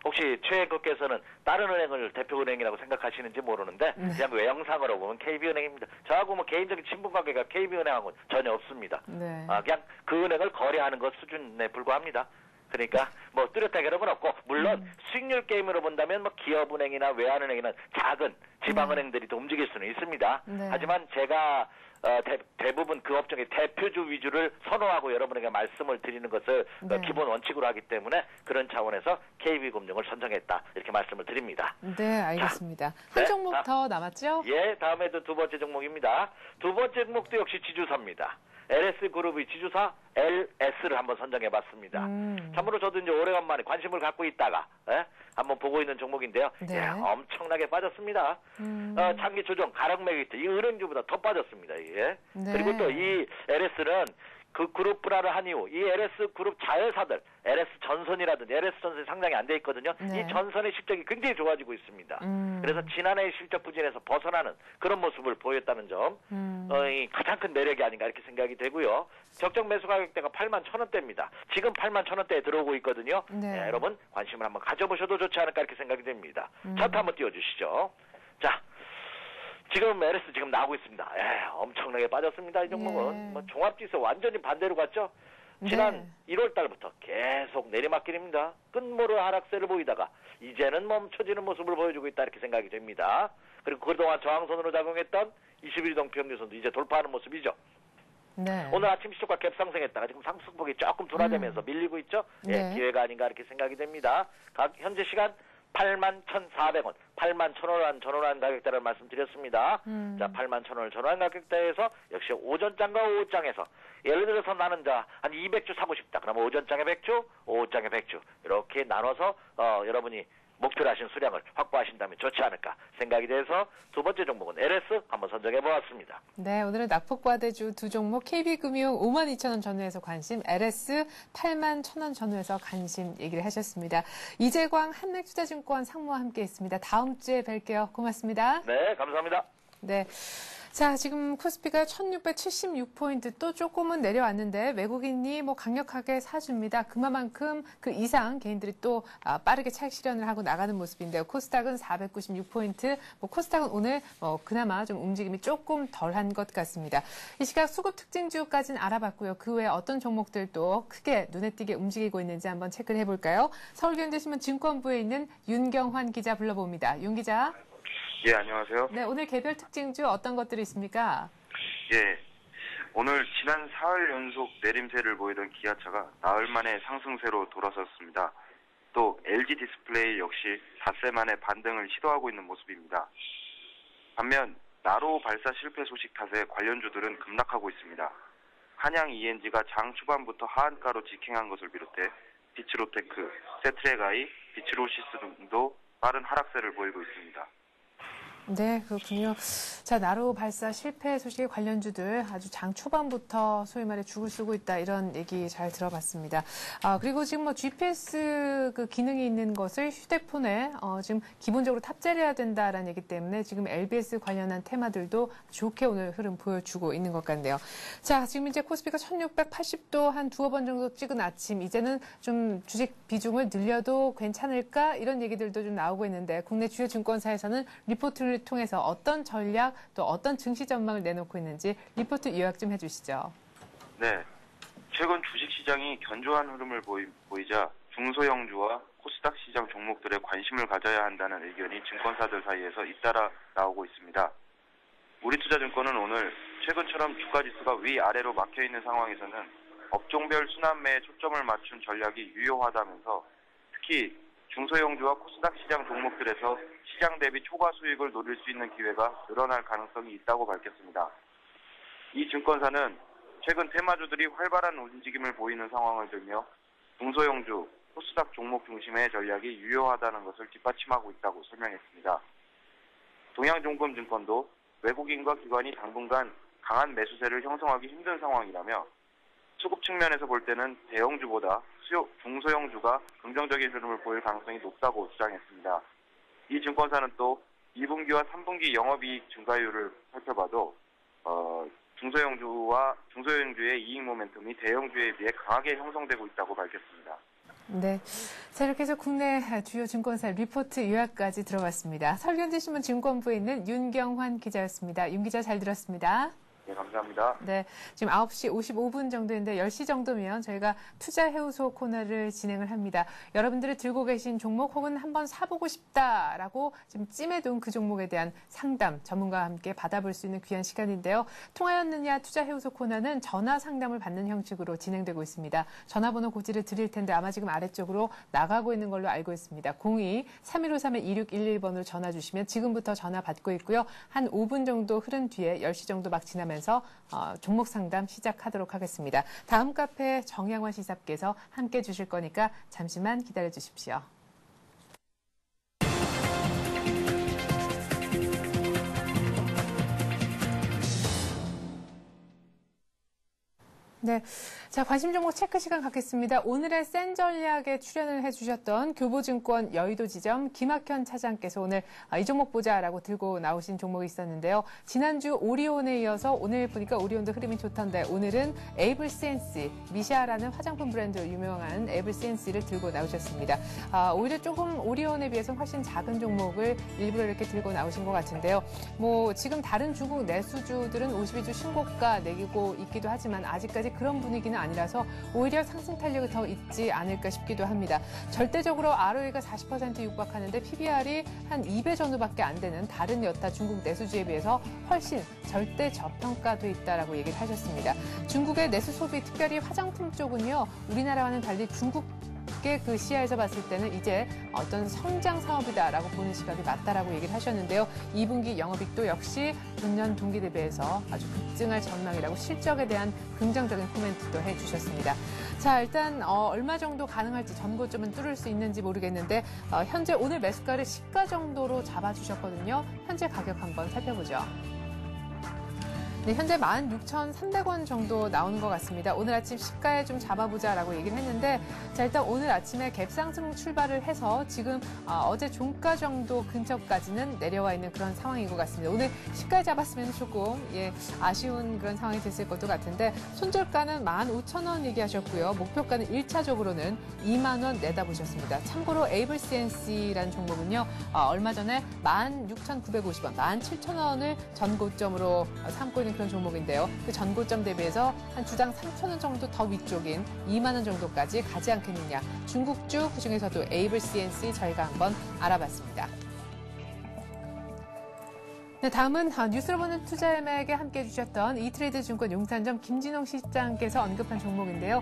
혹시 최앵커께서는 다른 은행을 대표은행이라고 생각하시는지 모르는데 그냥 외형상으로 보면 KB은행입니다. 저하고 뭐 개인적인 친분관계가 KB은행하고는 전혀 없습니다. 네. 그냥 그 은행을 거래하는 것 수준에 불과합니다. 그러니까 뭐 뚜렷하게 그런 건 없고 물론 수익률 게임으로 본다면 뭐 기업은행이나 외환은행이나 작은 지방은행들이 또 움직일 수는 있습니다. 네. 하지만 제가 대부분 그 업종의 대표주 위주를 선호하고 여러분에게 말씀을 드리는 것을 네. 기본 원칙으로 하기 때문에 그런 차원에서 KB금융을 선정했다 이렇게 말씀을 드립니다. 네, 알겠습니다. 자, 한 네, 종목 더 남았죠? 예, 다음에도 두 번째 종목입니다. 두 번째 종목도 역시 지주사입니다. LS그룹의 지주사 LS를 한번 선정해봤습니다. 참으로 저도 이제 오래간만에 관심을 갖고 있다가 한번 보고 있는 종목인데요. 네. 예, 엄청나게 빠졌습니다. 장기 조정, 가격 메리트 이 은행주보다 더 빠졌습니다. 이게. 네. 그리고 또 이 LS는 그 그룹 분할을 한 이후 이 LS 그룹 자회사들, LS 전선이라든지 LS 전선이 상장이 안 돼 있거든요. 네. 이 전선의 실적이 굉장히 좋아지고 있습니다. 그래서 지난해의 실적 부진에서 벗어나는 그런 모습을 보였다는 점, 이 가장 큰 매력이 아닌가 이렇게 생각이 되고요. 적정 매수 가격대가 81,000원대입니다. 지금 81,000원대에 들어오고 있거든요. 네. 네, 여러분 관심을 한번 가져보셔도 좋지 않을까 이렇게 생각이 됩니다. 차트 한번 띄워주시죠. 자. 지금 LS 지금 나오고 있습니다. 엄청나게 빠졌습니다. 이 종목은. 예. 뭐 종합지수 완전히 반대로 갔죠. 지난 1월 달부터 계속 내리막길입니다. 끝모르 하락세를 보이다가 이제는 멈춰지는 모습을 보여주고 있다 이렇게 생각이 됩니다. 그리고 그동안 저항선으로 작용했던 21동 평균선도 이제 돌파하는 모습이죠. 네. 오늘 아침 시초가 갭상승했다가 지금 상승폭이 조금 둔화되면서 밀리고 있죠. 네. 기회가 아닌가 이렇게 생각이 됩니다. 현재 시간 81,400원, 81,000원 전환 가격대를 말씀드렸습니다. 자, 81,000원을 전환 가격대에서 역시 오전장과 오후장에서 예를 들어서 나는 한 200주 사고 싶다. 그러면 오전장에 100주, 오후장에 100주 이렇게 나눠서 여러분이 목표로 하신 수량을 확보하신다면 좋지 않을까 생각이 돼서 두 번째 종목은 LS 한번 선정해 보았습니다. 네, 오늘은 낙폭과대주 두 종목 KB금융 52,000원 전후에서 관심, LS 81,000원 전후에서 관심 얘기를 하셨습니다. 이재광 한맥투자증권 상무와 함께했습니다. 다음 주에 뵐게요. 고맙습니다. 네, 감사합니다. 네. 자, 지금 코스피가 1676포인트 또 조금은 내려왔는데 외국인이 강력하게 사줍니다. 그만큼 그 이상 개인들이 또 빠르게 차익 실현을 하고 나가는 모습인데요. 코스닥은 496포인트, 코스닥은 오늘 그나마 좀 움직임이 조금 덜한 것 같습니다. 이 시각 수급 특징주까지는 알아봤고요. 그 외에 어떤 종목들도 크게 눈에 띄게 움직이고 있는지 한번 체크를 해볼까요? 서울경제신문 증권부에 있는 윤경환 기자 불러봅니다. 윤 기자. 예, 안녕하세요. 네, 오늘 개별 특징주 어떤 것들이 있습니까? 예, 오늘 지난 사흘 연속 내림세를 보이던 기아차가 나흘 만에 상승세로 돌아섰습니다. 또 LG 디스플레이 역시 닷새 만에 반등을 시도하고 있는 모습입니다. 반면 나로 발사 실패 소식 탓에 관련주들은 급락하고 있습니다. 한양 ENG가 장 초반부터 하한가로 직행한 것을 비롯해 비츠로테크, 세트랙아이, 비츠로시스 등도 빠른 하락세를 보이고 있습니다. 네, 그렇군요. 자, 나로 발사 실패 소식의 관련주들 아주 장 초반부터 소위 말해 죽을 쓰고 있다 이런 얘기 잘 들어봤습니다. 그리고 지금 GPS 그 기능이 있는 것을 휴대폰에 지금 기본적으로 탑재를 해야 된다라는 얘기 때문에 지금 LBS 관련한 테마들도 좋게 오늘 흐름 보여주고 있는 것 같네요. 자, 지금 이제 코스피가 1680도 한 두어 번 정도 찍은 아침, 이제는 좀 주식 비중을 늘려도 괜찮을까 이런 얘기들도 좀 나오고 있는데 국내 주요 증권사에서는 리포트를 통해서 어떤 전략 또 어떤 증시 전망을 내놓고 있는지 리포트 요약 좀 해주시죠. 네, 최근 주식시장이 견조한 흐름을 보이자 중소형주와 코스닥 시장 종목들에 관심을 가져야 한다는 의견이 증권사들 사이에서 잇따라 나오고 있습니다. 우리투자증권은 오늘 최근처럼 주가지수가 위아래로 막혀있는 상황에서는 업종별 순환매에 초점을 맞춘 전략이 유효하다면서 특히 중소형주와 코스닥 시장 종목들에서 시장 대비 초과 수익을 노릴 수 있는 기회가 늘어날 가능성이 있다고 밝혔습니다. 이 증권사는 최근 테마주들이 활발한 움직임을 보이는 상황을 들며 중소형주, 코스닥 종목 중심의 전략이 유효하다는 것을 뒷받침하고 있다고 설명했습니다. 동양종금증권도 외국인과 기관이 당분간 강한 매수세를 형성하기 힘든 상황이라며 수급 측면에서 볼 때는 대형주보다 중소형주가 긍정적인 흐름을 보일 가능성이 높다고 주장했습니다. 이 증권사는 또 2분기와 3분기 영업이익 증가율을 살펴봐도 중소형주의 이익 모멘텀이 대형주에 비해 강하게 형성되고 있다고 밝혔습니다. 네, 자 이렇게 해서 국내 주요 증권사 리포트 요약까지 들어봤습니다. 서울경제신문 증권부에 있는 윤경환 기자였습니다. 윤 기자 잘 들었습니다. 네, 감사합니다. 네, 지금 9시 55분 정도인데 10시 정도면 저희가 투자해우소 코너를 진행을 합니다. 여러분들이 들고 계신 종목 혹은 한번 사보고 싶다라고 지금 찜해둔 그 종목에 대한 상담 전문가와 함께 받아볼 수 있는 귀한 시간인데요. 통하였느냐 투자해우소 코너는 전화 상담을 받는 형식으로 진행되고 있습니다. 전화번호 고지를 드릴 텐데 아마 지금 아래쪽으로 나가고 있는 걸로 알고 있습니다. 02-3153-2611번으로 전화 주시면 지금부터 전화 받고 있고요. 한 5분 정도 흐른 뒤에 10시 정도 막 지나면서 종목 상담 시작하도록 하겠습니다. 다음 카페 정양환 시사께서 함께 주실 거니까 잠시만 기다려 주십시오. 네. 자, 관심 종목 체크 시간 갖겠습니다. 오늘의 센 전략에 출연을 해주셨던 교보증권 여의도 지점 김학현 차장께서 오늘 이 종목 보자라고 들고 나오신 종목이 있었는데요. 지난주 오리온에 이어서 오늘 보니까 오리온도 흐름이 좋던데 오늘은 에이블 CNC, 미샤라는 화장품 브랜드로 유명한 에이블 CNC를 들고 나오셨습니다. 오히려 조금 오리온에 비해서 훨씬 작은 종목을 일부러 이렇게 들고 나오신 것 같은데요. 뭐 지금 다른 중국 내수주들은 52주 신고가 내기고 있기도 하지만 아직까지 그런 분위기는 아니라서 오히려 상승 탄력이 더 있지 않을까 싶기도 합니다. 절대적으로 ROE가 40% 육박하는데 PBR이 한 2배 정도밖에 안 되는 다른 여타 중국 내수주에 비해서 훨씬 절대 저평가돼 있다라고 얘기를 하셨습니다. 중국의 내수 소비, 특별히 화장품 쪽은요, 우리나라와는 달리 중국의 그 시야에서 봤을 때는 이제 어떤 성장 사업이다라고 보는 시각이 맞다라고 얘기를 하셨는데요. 2분기 영업이익도 역시 전년 동기 대비해서 아주 급증할 전망이라고 실적에 대한 긍정적인 코멘트도 해주셨습니다. 자, 일단 얼마 정도 가능할지 전고점은 뚫을 수 있는지 모르겠는데 현재 오늘 매수가를 시가 정도로 잡아주셨거든요. 현재 가격 한번 살펴보죠. 네, 현재 16,300원 정도 나오는 것 같습니다. 오늘 아침 시가에 좀 잡아보자라고 얘기를 했는데, 자, 일단 오늘 아침에 갭상승 출발을 해서 지금 어제 종가 정도 근처까지는 내려와 있는 그런 상황인 것 같습니다. 오늘 시가에 잡았으면 조금 아쉬운 그런 상황이 됐을 것도 같은데, 손절가는 15,000원 얘기하셨고요. 목표가는 1차적으로는 2만 원 내다보셨습니다. 참고로 에이블 CNC라는 종목은요, 얼마 전에 16,950원, 17,000원을 전고점으로 삼고 있는 그런 종목인데요. 그 전고점 대비해서 한 주당 3,000원 정도 더 위쪽인 2만 원 정도까지 가지 않겠느냐. 중국주 그중에서도 에이블 CNC 저희가 한번 알아봤습니다. 네, 다음은 뉴스를 보는 투자엠에게 함께해 주셨던 이트레이드 증권 용산점 김진홍 실장께서 언급한 종목인데요.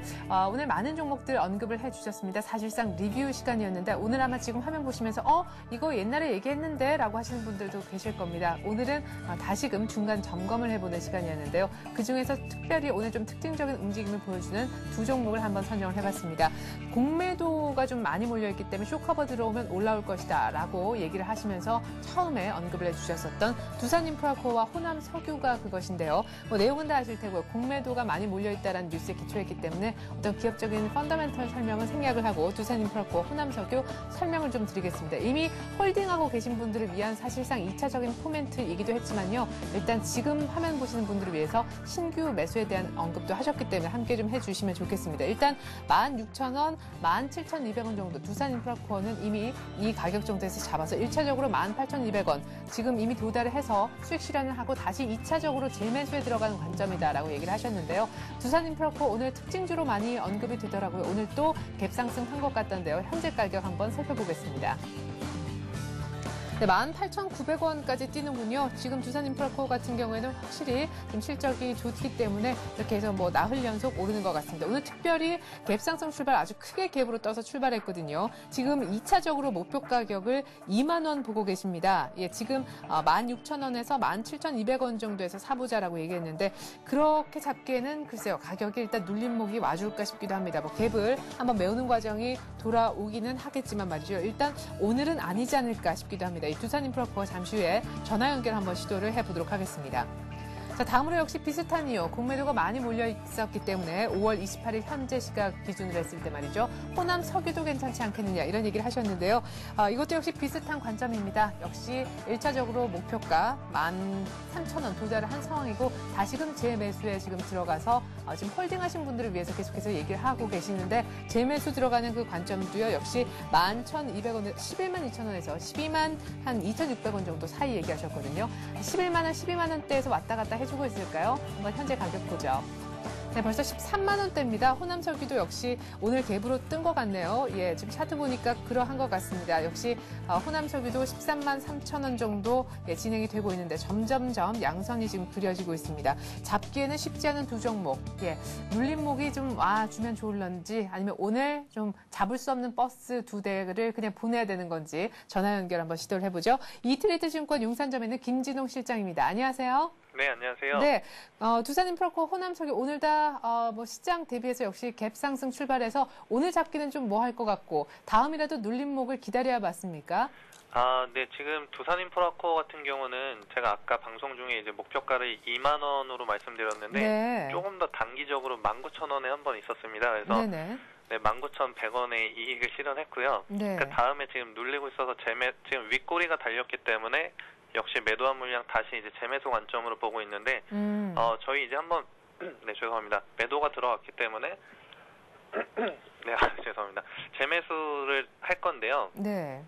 오늘 많은 종목들 언급을 해주셨습니다. 사실상 리뷰 시간이었는데 오늘 아마 지금 화면 보시면서 이거 옛날에 얘기했는데 라고 하시는 분들도 계실 겁니다. 오늘은 다시금 중간 점검을 해보는 시간이었는데요. 그중에서 특별히 오늘 좀 특징적인 움직임을 보여주는 두 종목을 한번 선정을 해봤습니다. 공매도가 좀 많이 몰려있기 때문에 쇼커버 들어오면 올라올 것이다 라고 얘기를 하시면서 처음에 언급을 해주셨었던 두산인프라코어와 호남석유가 그것인데요. 내용은 다 아실 테고요. 공매도가 많이 몰려있다는 뉴스에 기초했기 때문에 어떤 기업적인 펀더멘털 설명은 생략을 하고 두산인프라코어, 호남석유 설명을 좀 드리겠습니다. 이미 홀딩하고 계신 분들을 위한 사실상 2차적인 코멘트이기도 했지만요. 일단 지금 화면 보시는 분들을 위해서 신규 매수에 대한 언급도 하셨기 때문에 함께 좀 해주시면 좋겠습니다. 일단 16,000원, 17,200원 정도 두산인프라코어는 이미 이 가격 정도에서 잡아서 1차적으로 18,200원 지금 이미 도달을 해서 수익 실현을 하고 다시 2차적으로 재매수에 들어가는 관점이다라고 얘기를 하셨는데요. 두산인프라코어 오늘 특징주로 많이 언급이 되더라고요. 오늘 또 갭상승 한 것 같던데요. 현재 가격 한번 살펴보겠습니다. 네, 18,900원까지 뛰는군요. 지금 두산인프라코어 같은 경우에는 확실히 좀 실적이 좋기 때문에 이렇게 해서 나흘 연속 오르는 것 같습니다. 오늘 특별히 갭상승 출발 아주 크게 갭으로 떠서 출발했거든요. 지금 2차적으로 목표 가격을 2만 원 보고 계십니다. 예, 지금 16,000원에서 17,200원 정도에서 사보자라고 얘기했는데 그렇게 잡기에는 글쎄요. 가격이 일단 눌림목이 와줄까 싶기도 합니다. 갭을 한번 메우는 과정이 돌아오기는 하겠지만 말이죠. 일단 오늘은 아니지 않을까 싶기도 합니다. 이 두산인프라코어 잠시 후에 전화 연결 한번 시도를 해보도록 하겠습니다. 자, 다음으로 역시 비슷한 이유, 공매도가 많이 몰려 있었기 때문에 5월 28일 현재 시각 기준으로 했을 때 말이죠. 호남 석유도 괜찮지 않겠느냐 이런 얘기를 하셨는데요. 이것도 역시 비슷한 관점입니다. 역시 1차적으로 목표가 13,000원 도달을 한 상황이고 다시금 재매수에 지금 들어가서 지금 홀딩하신 분들을 위해서 계속해서 얘기를 하고 계시는데 재매수 들어가는 그 관점도요. 역시 11,200원, 11만 2천원에서 12만 한 2,600원 정도 사이 얘기하셨거든요. 11만 원, 12만 원대에서 왔다 갔다 해주고 있을까요? 한번 현재 가격 보죠. 네, 벌써 13만 원대입니다. 호남석유도 역시 오늘 갭으로 뜬 것 같네요. 예, 지금 차트 보니까 그러한 것 같습니다. 역시 호남석유도 13만 3천 원 정도 진행이 되고 있는데 점점점 양선이 지금 그려지고 있습니다. 잡기에는 쉽지 않은 두 종목. 예, 눌림목이 좀 와주면 좋을런지 아니면 오늘 좀 잡을 수 없는 버스 두 대를 그냥 보내야 되는 건지 전화 연결 한번 시도를 해보죠. 이트레이드 증권 용산점에 있는 김진홍 실장입니다. 안녕하세요. 네, 안녕하세요. 네, 두산인프라코 호남석유 오늘 다 뭐 시장 대비해서 역시 갭 상승 출발해서 오늘 잡기는 좀 뭐 할 것 같고 다음이라도 눌림목을 기다려야 맞습니까? 네, 지금 두산인프라코 같은 경우는 제가 아까 방송 중에 이제 목표가를 2만 원으로 말씀드렸는데 네. 조금 더 단기적으로 19,000원에 한번 있었습니다. 그래서 네네. 네, 19,100원의 이익을 실현했고요. 네. 그 다음에 지금 눌리고 있어서 지금 윗꼬리가 달렸기 때문에 역시 매도한 물량 다시 이제 재매수 관점으로 보고 있는데 저희 이제 한번 네, 죄송합니다. 매도가 들어왔기 때문에 네, 죄송합니다. 재매수를 할 건데요. 네.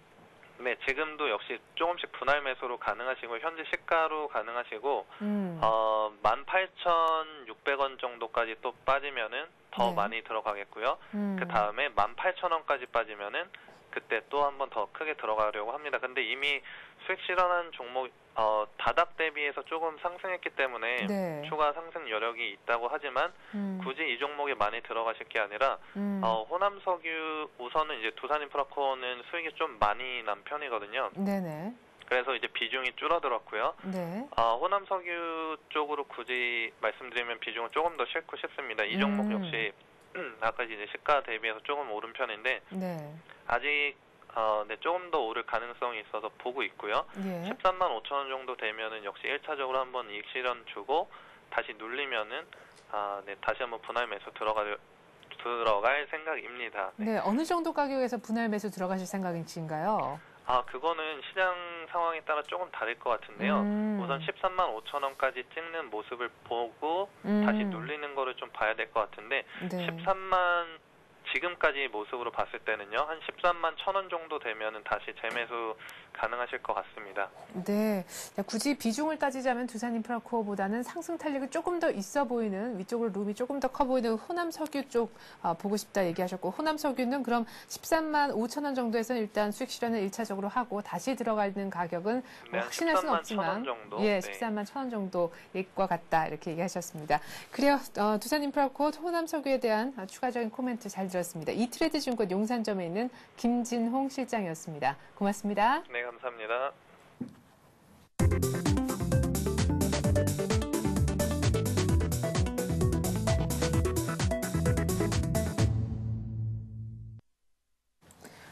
네, 지금도 역시 조금씩 분할 매수로 가능하시고 현재 시가로 가능하시고 18,600원 정도까지 또 빠지면은 더 네. 많이 많이 들어가겠고요. 그 다음에 18,000원까지 빠지면은 그때 또 한 번 더 크게 들어가려고 합니다. 근데 이미 수익 실현한 종목 다닥 대비해서 조금 상승했기 때문에 네. 추가 상승 여력이 있다고 하지만 굳이 이 종목에 많이 들어가실 게 아니라 호남석유 우선은 이제 두산인프라코는 수익이 좀 많이 난 편이거든요. 네네. 그래서 이제 비중이 줄어들었고요. 네. 호남석유 쪽으로 굳이 말씀드리면 비중은 조금 더 싣고 싶습니다. 이 종목 역시 아까 이제 시가 대비해서 조금 오른 편인데 네. 아직 네, 조금 더 오를 가능성이 있어서 보고 있고요. 예. 13만 5천 원 정도 되면은 역시 1차적으로 한번 이익 실현 주고 다시 눌리면은 네, 다시 한번 분할 매수 들어갈 생각입니다. 네. 어느 정도 가격에서 분할 매수 들어가실 생각이신가요? 그거는 시장 상황에 따라 조금 다를 것 같은데요. 우선 13만 5천 원까지 찍는 모습을 보고 다시 눌리는 거를 좀 봐야 될 것 같은데 네. 13만 지금까지 모습으로 봤을 때는요. 한 13만 1,000원 정도 되면은 다시 재매수 가능하실 것 같습니다. 네. 굳이 비중을 따지자면 두산인프라코어보다는 상승 탄력이 조금 더 있어 보이는 위쪽으로 룸이 조금 더 커 보이는 호남석유 쪽 보고 싶다 얘기하셨고 호남석유는 그럼 13만 5천 원 정도에서 일단 수익 실현을 1차적으로 하고 다시 들어가는 가격은 뭐 네, 확신할 수는 13만 없지만 1,000원 정도. 예, 네. 13만 1천 원 정도일 것 같다 이렇게 얘기하셨습니다. 그래요. 두산인프라코어 호남석유에 대한 추가적인 코멘트 잘 들었습니다. 이트레드증권 용산점에 있는 김진홍 실장이었습니다. 고맙습니다. 네, 감사합니다.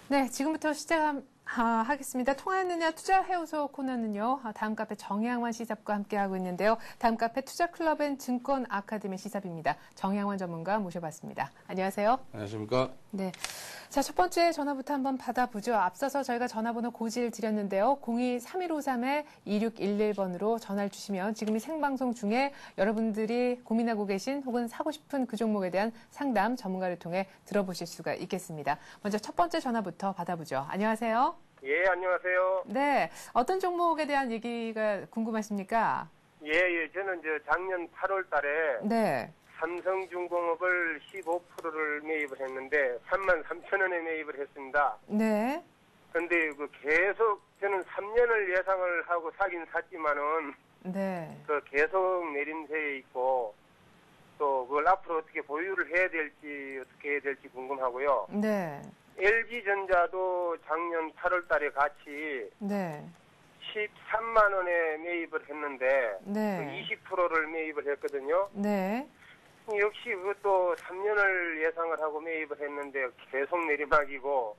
네, 지금부터 시작하겠습니다. 통하느냐 투자해오소 코너는요. 다음 카페 정양환 시삽과 함께하고 있는데요. 다음 카페 투자클럽 앤 증권 아카데미 시삽입니다. 정양환 전문가 모셔봤습니다. 안녕하세요. 안녕하십니까? 네. 자, 첫 번째 전화부터 한번 받아보죠. 앞서서 저희가 전화번호 고지를 드렸는데요. 02-3253-2611번으로 전화를 주시면 지금 이 생방송 중에 여러분들이 고민하고 계신 혹은 사고 싶은 그 종목에 대한 상담 전문가를 통해 들어보실 수가 있겠습니다. 먼저 첫 번째 전화부터 받아보죠. 안녕하세요. 예, 안녕하세요. 네. 어떤 종목에 대한 얘기가 궁금하십니까? 예, 저는 작년 8월 달에 네. 삼성중공업을 15%를 매입을 했는데 33,000원에 매입을 했습니다. 네. 그런데 계속 저는 3년을 예상을 하고 사긴 샀지만은 네. 계속 내림세에 있고 또 그걸 앞으로 어떻게 보유를 해야 될지 어떻게 해야 될지 궁금하고요. 네. LG전자도 작년 8월 달에 같이 네. 13만 원에 매입을 했는데 네. 20%를 매입을 했거든요. 네. 역시 그것도 3년을 예상을 하고 매입을 했는데 계속 내리막이고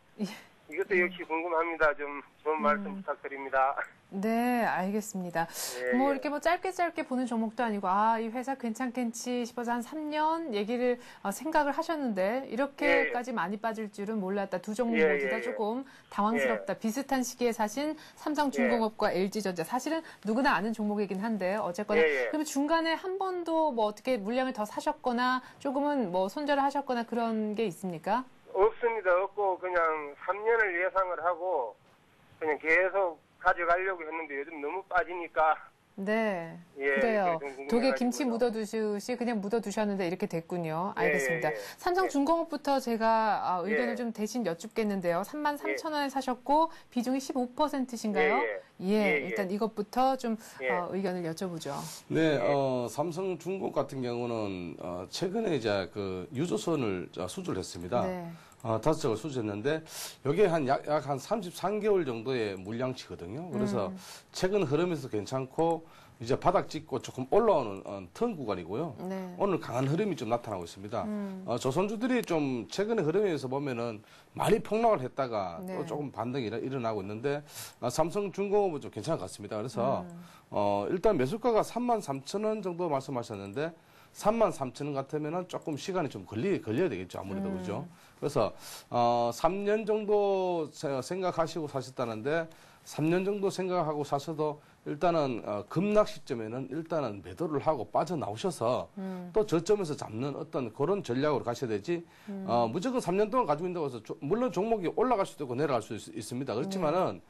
이것도 역시 궁금합니다. 좀 좋은 말씀 부탁드립니다. 네, 알겠습니다. 예, 뭐 예. 이렇게 뭐 짧게 보는 종목도 아니고 이 회사 괜찮겠지 싶어서 한 3년 얘기를 생각을 하셨는데 이렇게까지 많이 빠질 줄은 몰랐다. 두 종목 예, 모두 다 예, 예. 조금 당황스럽다. 비슷한 시기에 사신 삼성중공업과 LG전자. 사실은 누구나 아는 종목이긴 한데 어쨌거나 예, 예. 그러면 중간에 한 번도 뭐 어떻게 물량을 더 사셨거나 조금은 뭐 손절을 하셨거나 그런 게 있습니까? 없습니다. 없고 그냥 3년을 예상을 하고 그냥 계속 가져가려고 했는데 요즘 너무 빠지니까 네, 예, 그래요. 그게 좀 독에 김치 궁금해가지고요. 묻어두듯이 그냥 묻어두셨는데 이렇게 됐군요. 예, 알겠습니다. 예, 예. 삼성중공업부터 제가 의견을 예. 좀 대신 여쭙겠는데요. 33,000원에 사셨고 비중이 15%신가요? 예. 일단 이것부터 좀 예. 의견을 여쭤보죠. 네, 삼성중공 같은 경우는 최근에 이제 그 유조선을 수주를 했습니다. 네. 5척을 수주했는데 여기에 약 한 33개월 정도의 물량치거든요. 그래서 최근 흐름에서 괜찮고 이제 바닥 찍고 조금 올라오는 턴 구간이고요. 네. 오늘 강한 흐름이 좀 나타나고 있습니다. 조선주들이 좀 최근의 흐름에서 보면은 많이 폭락을 했다가 네. 또 조금 반등이 일어나고 있는데 삼성중공업은 좀 괜찮은 것 같습니다. 그래서 일단 매수가가 33,000원 정도 말씀하셨는데 33,000원 같으면은 조금 시간이 좀 걸려야 되겠죠. 아무래도 그죠. 그래서 3년 정도 생각하시고 사셨다는데 3년 정도 생각하고 사셔도 일단은 급락 시점에는 일단은 매도를 하고 빠져나오셔서 또 저점에서 잡는 어떤 그런 전략으로 가셔야 되지 무조건 3년 동안 가지고 있다고 해서 물론 종목이 올라갈 수도 있고 내려갈 수 있습니다. 그렇지만은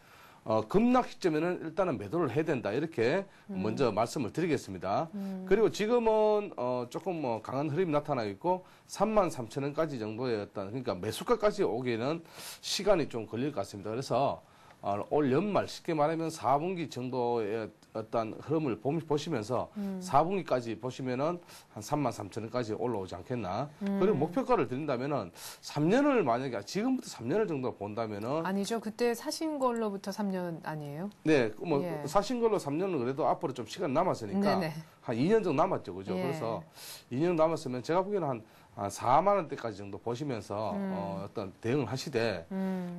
급락 시점에는 일단은 매도를 해야 된다. 이렇게 먼저 말씀을 드리겠습니다. 그리고 지금은 조금 강한 흐름이 나타나고 있고 33,000원까지 정도의 어떤 그러니까 매수가까지 오기에는 시간이 좀 걸릴 것 같습니다. 그래서 올 연말 쉽게 말하면 4분기 정도의 어떤 흐름을 보시면서 4분기까지 보시면은 한 33,000원까지 올라오지 않겠나. 그리고 목표가를 드린다면은 3년을 만약에 지금부터 3년을 정도 본다면은 아니죠. 그때 사신 걸로부터 3년 아니에요? 네, 뭐 예. 사신 걸로 3년은 그래도 앞으로 좀 시간 남았으니까 네네. 한 2년 정도 남았죠, 그죠? 예. 그래서 2년 남았으면 제가 보기에는 한 4만 원대까지 정도 보시면서 어떤 대응을 하시되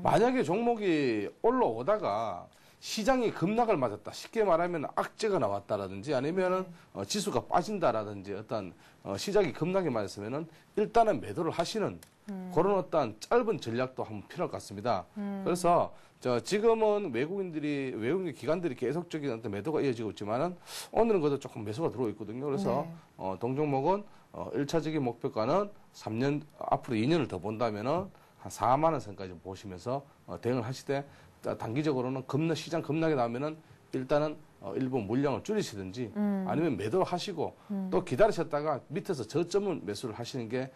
만약에 종목이 올라오다가 시장이 급락을 맞았다. 쉽게 말하면 악재가 나왔다라든지 아니면은 지수가 빠진다라든지 어떤 시장이 급락이 맞았으면은 일단은 매도를 하시는 그런 어떤 짧은 전략도 한번 필요할 것 같습니다. 그래서 지금은 외국인 기관들이 계속적인 어떤 매도가 이어지고 있지만은 오늘은 그래도 조금 매수가 들어오고 있거든요. 그래서 네. 동종목은 1차적인 목표가는 3년 앞으로 2년을 더 본다면은 한 4만 원 선까지 보시면서 대응을 하시되 단기적으로는 시장 급락이 나오면은 일단은 일부 물량을 줄이시든지 아니면 매도를 하시고 또 기다리셨다가 밑에서 저점을 매수를 하시는 게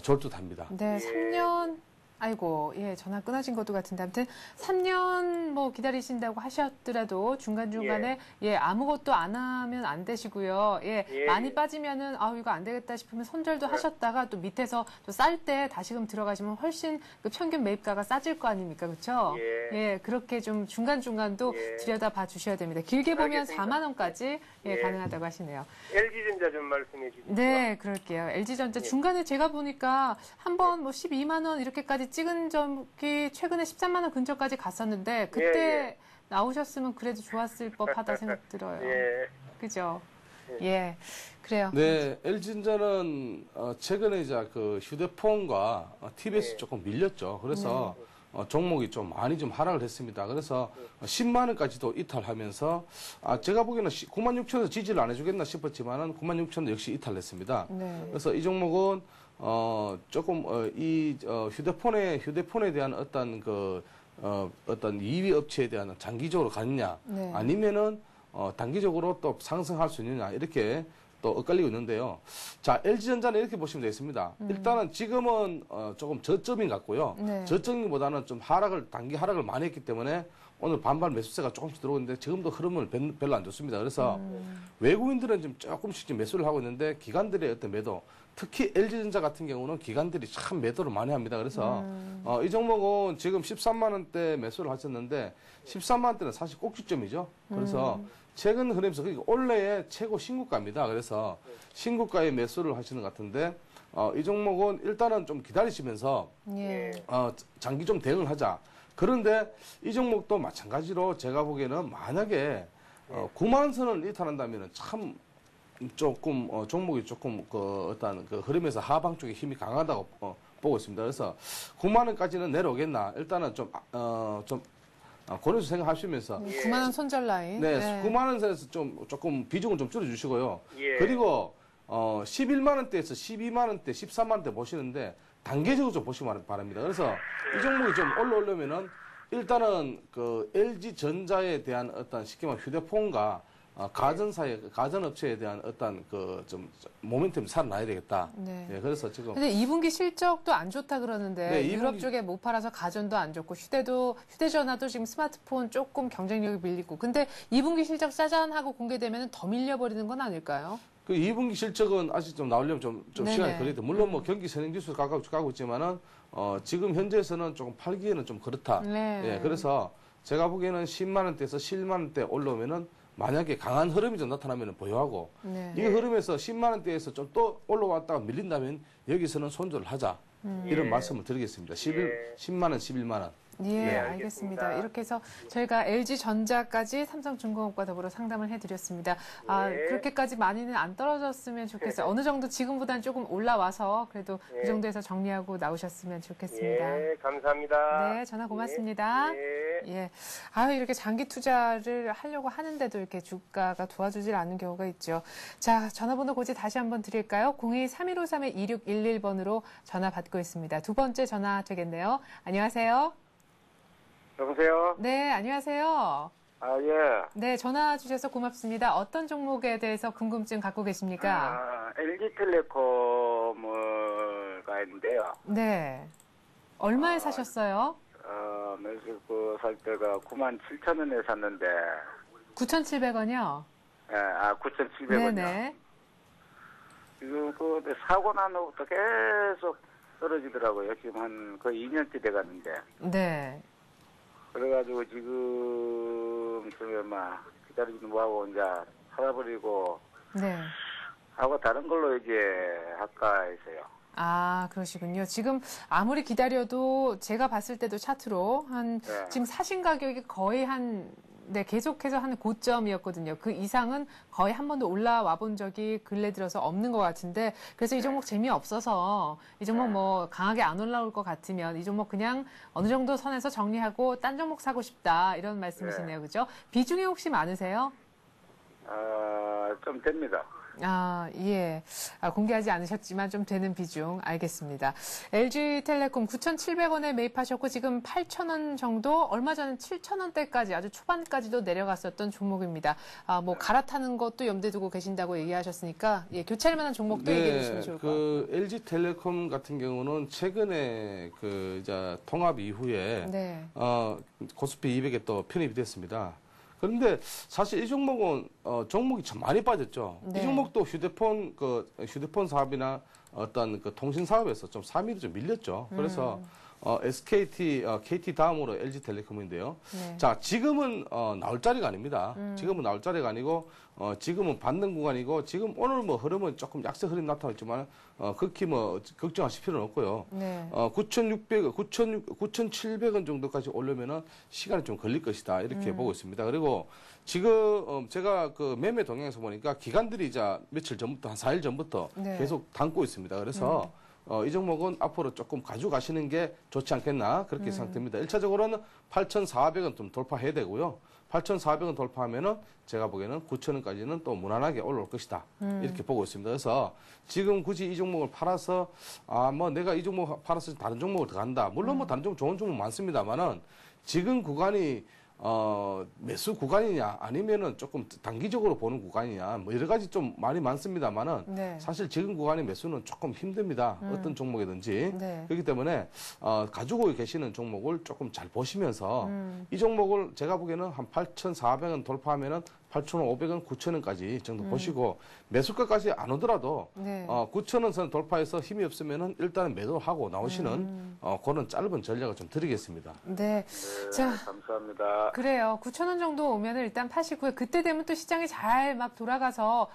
좋을 듯 합니다. 네, 3년. 아이고, 예, 전화 끊어진 것도 같은데. 아무튼 3년 뭐 기다리신다고 하셨더라도 중간중간에 예, 아무것도 안 하면 안 되시고요. 예, 많이 빠지면은 이거 안 되겠다 싶으면 손절도 하셨다가 또 밑에서 또 쌀 때 다시금 들어가시면 훨씬 그 평균 매입가가 싸질 거 아닙니까? 그렇죠? 예, 그렇게 좀 중간중간도 들여다봐 주셔야 됩니다. 길게 보면 알겠습니다. 4만 원까지 가능하다고 하시네요. LG전자 좀 말씀해 주시죠. 네, 그럴게요. LG전자 중간에 제가 보니까 한번 뭐 12만 원 이렇게까지 찍은 적이 최근에 13만 원 근처까지 갔었는데 그때 나오셨으면 그래도 좋았을 법하다 생각 들어요. 그죠? 예, 그래요. 네, LG전자는 최근에 이제 그 휴대폰과 TV에서 조금 밀렸죠. 그래서 종목이 좀 많이 좀 하락을 했습니다. 그래서 10만 원까지도 이탈하면서 제가 보기에는 96,000원에서 지지를 안 해주겠나 싶었지만은 96,000원 역시 이탈했습니다. 네. 그래서 이 종목은 조금 휴대폰에 대한 어떤 어떤 2위 업체에 대한 장기적으로 가느냐 아니면은 단기적으로 또 상승할 수 있느냐 이렇게 또 엇갈리고 있는데요. 자, LG전자는 이렇게 보시면 되겠습니다. 일단은 지금은 조금 저점인 것 같고요. 저점보다는 좀 단기 하락을 많이 했기 때문에 오늘 반발 매수세가 조금씩 들어오는데 지금도 흐름은 별로 안 좋습니다. 그래서 외국인들은 좀 조금씩 좀 매수를 하고 있는데 기관들의 어떤 매도, 특히 LG전자 같은 경우는 기관들이 참 매도를 많이 합니다. 그래서 이 종목은 지금 13만 원대 매수를 하셨는데 13만 원대는 사실 꼭지점이죠. 그래서 최근 흐름에서 올해의 최고 신고가입니다. 그래서 신고가에 매수를 하시는 것 같은데 이 종목은 일단은 좀 기다리시면서 장기 좀 대응을 하자. 그런데 이 종목도 마찬가지로 제가 보기에는 만약에 9만 선을 이탈한다면 참 조금 종목이 조금 어떤 흐름에서 하방 쪽에 힘이 강하다고 보고 있습니다. 그래서 9만 원까지는 내려오겠나. 일단은 좀 고려해서 생각하시면서 9만 원 손절 라인. 네, 9만 원에서 조금 비중을 좀 줄여주시고요. 그리고 11만 원대에서 12만 원대, 13만 원대 보시는데 단계적으로 좀 보시기 바랍니다. 그래서 이 종목이 좀 올라오려면은 일단은 LG전자에 대한 어떤 쉽게 말하면 휴대폰과 가전업체에 대한 어떤 좀 모멘텀이 살아나야 되겠다. 네, 그래서 지금. 근데 2분기 실적도 안 좋다 그러는데 유럽 쪽에 못 팔아서 가전도 안 좋고 휴대전화도 지금 스마트폰 조금 경쟁력이 밀리고. 근데 2분기 실적 짜잔하고 공개되면 더 밀려버리는 건 아닐까요? 그 2분기 실적은 아직 좀 나오려면 좀 시간이 걸리다. 물론 뭐 경기 선행지수 가고 있지만은 지금 현재에서는 조금 팔기에는 좀 그렇다. 예, 그래서 제가 보기에는 10만 원대에서 7만 원대 올라오면은 만약에 강한 흐름이 좀 나타나면 보유하고 네. 이 흐름에서 10만 원대에서 좀 또 올라왔다가 밀린다면 여기서는 손절을 하자. 이런 말씀을 드리겠습니다. 10만 원, 11만 원. 예, 네, 알겠습니다. 알겠습니다. 이렇게 해서 저희가 LG전자까지 삼성중공업과 더불어 상담을 해드렸습니다. 아, 네. 그렇게까지 많이는 안 떨어졌으면 좋겠어요. 어느 정도 지금보다는 조금 올라와서 그래도 네. 그 정도에서 정리하고 나오셨으면 좋겠습니다. 예, 감사합니다. 네, 전화 고맙습니다. 예. 예. 아유, 이렇게 장기 투자를 하려고 하는데도 이렇게 주가가 도와주질 않는 경우가 있죠. 자, 전화번호 고지 다시 한번 드릴까요? 02-3153-2611번으로 전화 받고 있습니다. 두 번째 전화 되겠네요. 안녕하세요. 여보세요? 네, 안녕하세요. 아, 예. 네, 전화 주셔서 고맙습니다. 어떤 종목에 대해서 궁금증 갖고 계십니까? 아, LG텔레콤을 가 있는데요. 네. 얼마에 사셨어요? 매수 살 때가 97,000원에 샀는데, 9,700원이요? 예, 9,700원이요. 네네. 지금 사고 난 후부터 계속 떨어지더라고요. 지금 한 거의 2년째 돼가는데. 네. 그래가지고 지금 기다리지 뭐하고 이제 팔아버리고 네. 하고 다른 걸로 이제 할까 해서요. 아, 그러시군요. 지금 아무리 기다려도 제가 봤을 때도 차트로 네. 지금 사신 가격이 거의 네, 계속해서 한 고점이었거든요. 그 이상은 거의 한 번도 올라와 본 적이 근래 들어서 없는 것 같은데, 그래서 이 종목 재미없어서, 이 종목 뭐 강하게 안 올라올 것 같으면, 이 종목 그냥 어느 정도 선에서 정리하고 딴 종목 사고 싶다, 이런 말씀이시네요. 그죠? 비중이 혹시 많으세요? 좀 됩니다. 아, 예. 공개하지 않으셨지만 좀 되는 비중 알겠습니다. LG텔레콤 9,700원에 매입하셨고 지금 8,000원 정도 얼마 전에 7,000원대까지 아주 초반까지도 내려갔었던 종목입니다. 뭐 갈아타는 것도 염두에 두고 계신다고 얘기하셨으니까 예, 교체할 만한 종목도 얘기해 주시면 좋을 것 같아요. LG텔레콤 같은 경우는 최근에 이제 통합 이후에 네. 코스피 200에 또 편입이 됐습니다. 그런데 사실 이 종목은 종목이 참 많이 빠졌죠. 네. 이 종목도 휴대폰 사업이나 어떤 통신 사업에서 좀 3위로 좀 밀렸죠. 그래서 SKT, KT 다음으로 LG텔레콤인데요. 네. 자, 지금은 나올 자리가 아닙니다. 지금은 나올 자리가 아니고 지금은 받는 구간이고 지금 오늘 뭐 흐름은 조금 약세 흐름 나타났지만 극히 뭐 걱정하실 필요는 없고요. 네. 9,700원 정도까지 오려면은 시간이 좀 걸릴 것이다. 이렇게 보고 있습니다. 그리고 지금 제가 그 매매 동향에서 보니까 기관들이 이제 며칠 전부터 한 4일 전부터 네. 계속 담고 있습니다. 그래서 이 종목은 앞으로 조금 가져가시는 게 좋지 않겠나 그렇게 생각됩니다. 1차적으로는 8,400원 좀 돌파해야 되고요. 8,400원 돌파하면은 제가 보기에는 9,000원까지는 또 무난하게 올라올 것이다. 이렇게 보고 있습니다. 그래서 지금 굳이 이 종목을 팔아서 뭐 내가 이 종목 팔아서 다른 종목을 더 간다. 물론 뭐 다른 종목 좋은 종목 많습니다만은 지금 구간이 매수 구간이냐 아니면은 조금 단기적으로 보는 구간이냐 뭐 여러 가지 좀 말이 많습니다만은 네. 사실 지금 구간의 매수는 조금 힘듭니다. 어떤 종목이든지. 네. 그렇기 때문에 가지고 계시는 종목을 조금 잘 보시면서 이 종목을 제가 보기에는 한 8,400원 돌파하면은 8,500원, 9,000원까지 정도 보시고 매수가까지 안 오더라도 네. 9,000원 선 돌파해서 힘이 없으면은 일단은 매도하고 나오시는 그런 짧은 전략을 좀 드리겠습니다. 네. 네, 자. 감사합니다. 그래요. 9,000원 정도 오면 일단 파시고요. 그때 되면 또 시장이 잘 막 돌아가서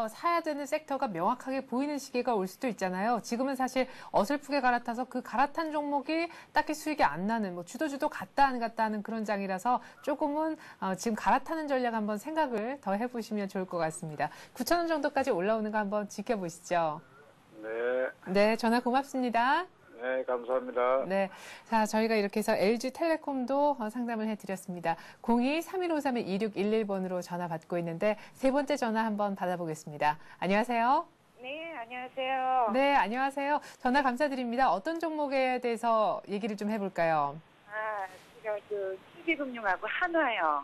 사야 되는 섹터가 명확하게 보이는 시기가 올 수도 있잖아요. 지금은 사실 어설프게 갈아타서 그 갈아탄 종목이 딱히 수익이 안 나는 뭐 주도주도 갔다 안 갔다 하는 그런 장이라서 조금은 지금 갈아타는 전략 한번 생각을 더 해보시면 좋을 것 같습니다. 9,000원 정도까지 올라오는 거 한번 지켜보시죠. 네, 네, 전화 고맙습니다. 네, 감사합니다. 네. 자, 저희가 이렇게 해서 LG텔레콤도 상담을 해드렸습니다. 02-3153-2611번으로 전화 받고 있는데 세 번째 전화 한번 받아보겠습니다. 안녕하세요. 네, 안녕하세요. 네, 안녕하세요. 전화 감사드립니다. 어떤 종목에 대해서 얘기를 좀 해볼까요? 제가 KB금융하고 한화요.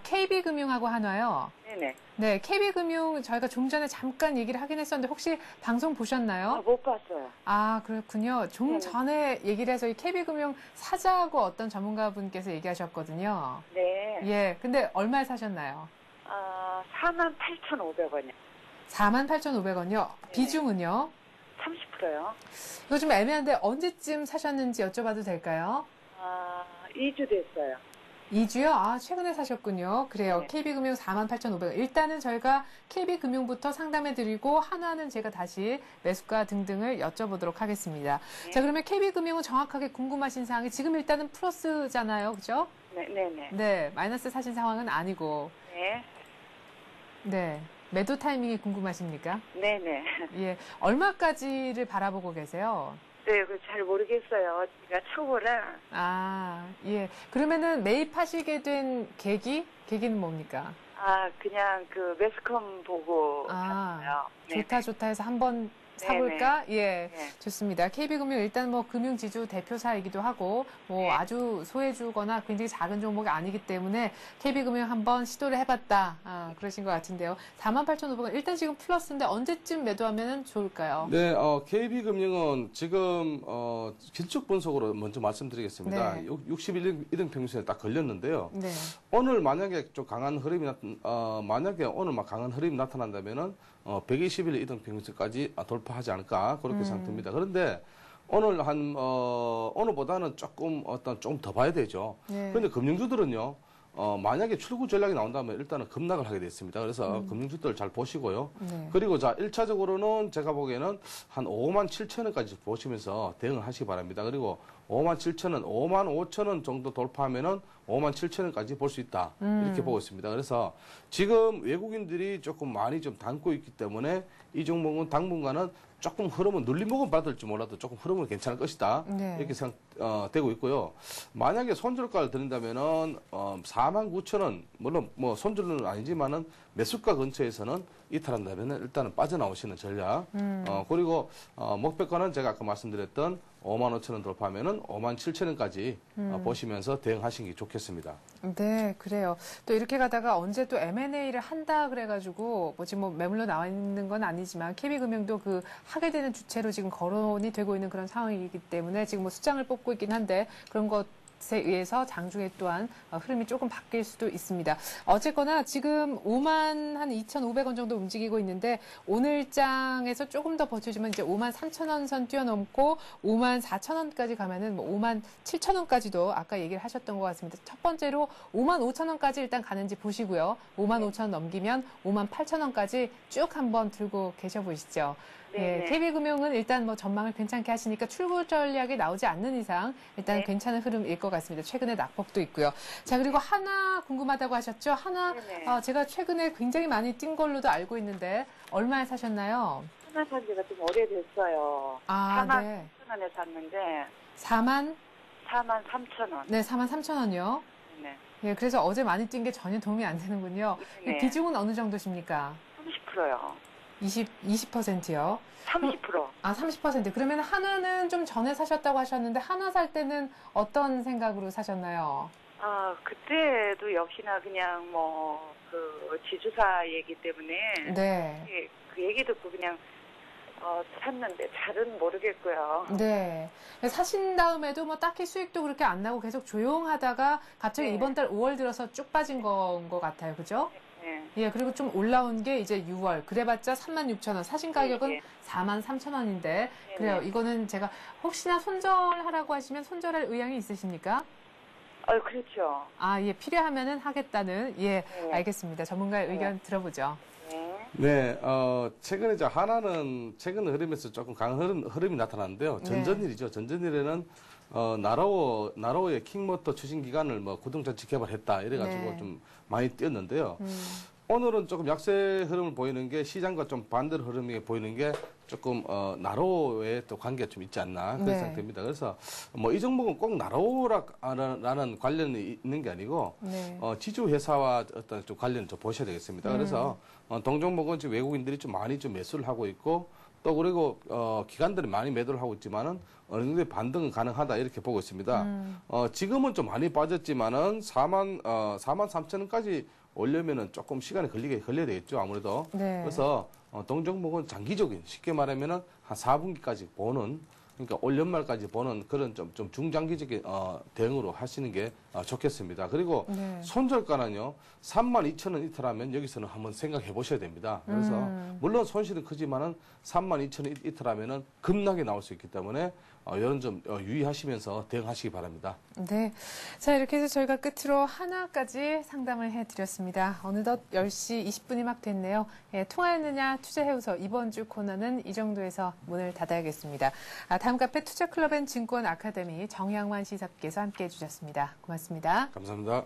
KB금융하고 한화요? 네네. 네, KB금융 저희가 좀 전에 잠깐 얘기를 하긴 했었는데 혹시 방송 보셨나요? 못 봤어요. 그렇군요. 좀 네네. 전에 얘기를 해서 이 KB금융 사자고 어떤 전문가분께서 얘기하셨거든요. 네. 예, 근데 얼마에 사셨나요? 48,500원이요. 48,500원이요. 네. 비중은요? 30%요. 이거 좀 애매한데 언제쯤 사셨는지 여쭤봐도 될까요? 2주 됐어요. 2주요? 아, 최근에 사셨군요. 그래요. 네. KB금융 48,500원. 일단은 저희가 KB금융부터 상담해드리고 한화는 제가 다시 매수가 등등을 여쭤보도록 하겠습니다. 네. 자, 그러면 KB금융은 정확하게 궁금하신 사항이 지금 일단은 플러스잖아요. 그죠? 네네네. 네, 마이너스 사신 상황은 아니고. 네. 네. 매도 타이밍이 궁금하십니까? 네네. 예. 얼마까지를 바라보고 계세요? 네, 그 잘 모르겠어요. 제가 초보라. 아, 예. 그러면은 매입하시게 된 계기는 뭡니까? 아, 그냥 그 매스컴 보고 아, 샀어요. 네. 좋다 해서 한번 사볼까? 예. 네. 좋습니다. KB금융 일단 뭐 금융지주 대표사이기도 하고 뭐 네. 아주 소해주거나 굉장히 작은 종목이 아니기 때문에 KB금융 한번 시도를 해봤다. 아, 그러신 것 같은데요. 48,500원. 일단 지금 플러스인데 언제쯤 매도하면 좋을까요? 네, KB금융은 지금 기초 분석으로 먼저 말씀드리겠습니다. 네. 61등 평균선에 딱 걸렸는데요. 네. 오늘 만약에 좀 강한 흐름이 만약에 오늘 막 강한 흐름이 나타난다면은 120일 이동 평균선까지 돌파하지 않을까 그렇게 생각됩니다. 그런데 오늘 오늘보다는 조금 좀 더 봐야 되죠. 네. 그런데 금융주들은요. 만약에 출구 전략이 나온다면 일단은 급락을 하게 됐습니다. 그래서 금융주들 잘 보시고요. 네. 그리고 자, 1차적으로는 제가 보기에는 한 5만 7천 원까지 보시면서 대응을 하시기 바랍니다. 그리고 5만 7천 원, 5만 5천 원 정도 돌파하면은 5만 7천 원까지 볼 수 있다. 이렇게 보고 있습니다. 그래서 지금 외국인들이 조금 많이 좀 담고 있기 때문에 이 종목은 당분간은 조금 흐름은 눌림목은 받을지 몰라도 조금 흐름은 괜찮을 것이다. 네. 이렇게 되고 있고요. 만약에 손절가를 드린다면은 4만 9천 원, 물론 뭐 손절은 아니지만은 매수가 근처에서는 이탈한다면은 일단은 빠져나오시는 전략. 그리고 목표가는 제가 아까 말씀드렸던 5만 5천 원 돌파하면은 5만 7천 원까지 보시면서 대응하시는 게 좋겠습니다. 네, 그래요. 또 이렇게 가다가 언제 또 M&A를 한다 그래가지고 뭐 지금 뭐 매물로 나와 있는 건 아니지만 KB금융도 그 하게 되는 주체로 지금 거론이 되고 있는 그런 상황이기 때문에 지금 뭐 수장을 뽑고 있긴 한데 그런 것에 의해서 장중에 또한 흐름이 조금 바뀔 수도 있습니다. 어쨌거나 지금 5만 한 2,500원 정도 움직이고 있는데 오늘 장에서 조금 더 버텨주면 이제 5만 3천 원 선 뛰어넘고 5만 4천 원까지 가면은 뭐 5만 7천 원까지도 아까 얘기를 하셨던 것 같습니다. 첫 번째로 5만 5천 원까지 일단 가는지 보시고요. 5만 5천 원 넘기면 5만 8천 원까지 쭉 한번 들고 계셔 보시죠. 네, 예, KB금융은 일단 뭐 전망을 괜찮게 하시니까 출구 전략이 나오지 않는 이상 일단 네. 괜찮은 흐름일 것 같습니다. 최근에 낙폭도 있고요. 자, 그리고 하나 궁금하다고 하셨죠? 하나 네네. 제가 최근에 굉장히 많이 뛴 걸로도 알고 있는데 얼마에 사셨나요? 하나 산 지가 좀 오래됐어요. 아, 4만 네. 3천 원에 샀는데 4만 4만 3천 원. 네, 4만 3천 원이요. 네. 예, 그래서 어제 많이 뛴 게 전혀 도움이 안 되는군요. 네. 비중은 어느 정도십니까? 30%요. 20%요. 30%. 아, 30%. 그러면 하나는 좀 전에 사셨다고 하셨는데 하나 살 때는 어떤 생각으로 사셨나요? 아, 그때도 역시나 그냥 뭐, 그, 지주사 얘기 때문에. 네. 그 얘기 듣고 그냥, 샀는데, 잘은 모르겠고요. 네. 사신 다음에도 뭐 딱히 수익도 그렇게 안 나고 계속 조용하다가 갑자기 네. 이번 달 5월 들어서 쭉 빠진 건 것 같아요. 그죠? 네. 예, 그리고 좀 올라온 게 이제 6월. 그래봤자 36,000원. 사신 가격은 네. 43,000원인데. 그래요. 이거는 제가 혹시나 손절하라고 하시면 손절할 의향이 있으십니까? 그렇죠. 아, 예, 필요하면은 하겠다는. 예, 네. 알겠습니다. 전문가의 의견 들어보죠. 네. 네, 최근에 하나는 최근 흐름에서 조금 강한 흐름이 나타났는데요. 전전일이죠. 전전일에는 나로우의 킹모터 추진 기간을 뭐 구동장치 개발했다 이래가지고 네. 좀 많이 뛰었는데요. 오늘은 조금 약세 흐름을 보이는 게 시장과 좀 반대로 흐름이 보이는 게 조금 나로우의 또 관계가 좀 있지 않나 그런 네. 생각됩니다. 그래서 뭐 이 종목은 꼭 나로우라는 관련이 있는 게 아니고 네. 지주 회사와 어떤 좀 관련을 좀 보셔야 되겠습니다. 그래서 동종목은 지금 외국인들이 좀 많이 좀 매수를 하고 있고 또 그리고 기관들이 많이 매도를 하고 있지만은 어느 정도의 반등은 가능하다 이렇게 보고 있습니다. 지금은 좀 많이 빠졌지만은 4만 3천 원까지 오려면은 조금 시간이 걸려야 되겠죠 아무래도. 네. 그래서 동종목은 장기적인 쉽게 말하면은 한 4분기까지 보는 그러니까 올 연말까지 보는 그런 좀 중장기적인 대응으로 하시는 게 좋겠습니다. 그리고 손절가는요 32,000원 이탈하면 여기서는 한번 생각해 보셔야 됩니다. 그래서 물론 손실은 크지만은 32,000원 이탈하면은 급락이 나올 수 있기 때문에 이런 점 유의하시면서 대응하시기 바랍니다. 네. 자, 이렇게 해서 저희가 끝으로 하나까지 상담을 해드렸습니다. 어느덧 10시 20분이 막 됐네요. 예, 통화했느냐 투자해우서 이번 주 코너는 이 정도에서 문을 닫아야겠습니다. 다음 카페 투자클럽 앤 증권 아카데미 정양환 시사께서 함께해 주셨습니다. 고맙습니다. 감사합니다.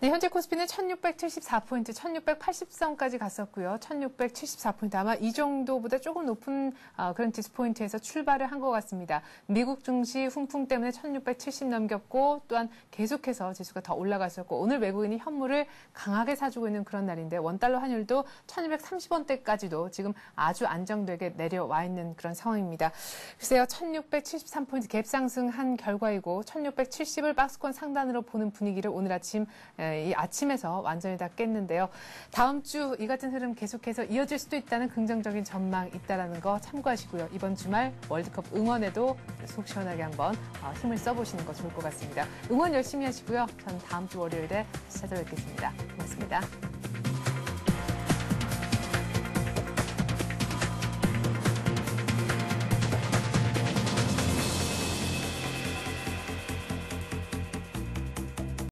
네, 현재 코스피는 1674포인트, 1680선까지 갔었고요. 1674포인트, 아마 이 정도보다 조금 높은 그런 디스포인트에서 출발을 한 것 같습니다. 미국 증시 훈풍 때문에 1670 넘겼고 또한 계속해서 지수가 더 올라갔었고 오늘 외국인이 현물을 강하게 사주고 있는 그런 날인데 원달러 환율도 1230원대까지도 지금 아주 안정되게 내려와 있는 그런 상황입니다. 글쎄요, 1673포인트 갭 상승한 결과이고 1670을 박스권 상단으로 보는 분위기를 오늘 아침 이 아침에서 완전히 다 깼는데요. 다음 주 이 같은 흐름 계속해서 이어질 수도 있다는 긍정적인 전망 있다는 거 참고하시고요. 이번 주말 월드컵 응원에도 속 시원하게 한번 힘을 써보시는 거 좋을 것 같습니다. 응원 열심히 하시고요. 전 다음 주 월요일에 다시 찾아뵙겠습니다. 고맙습니다.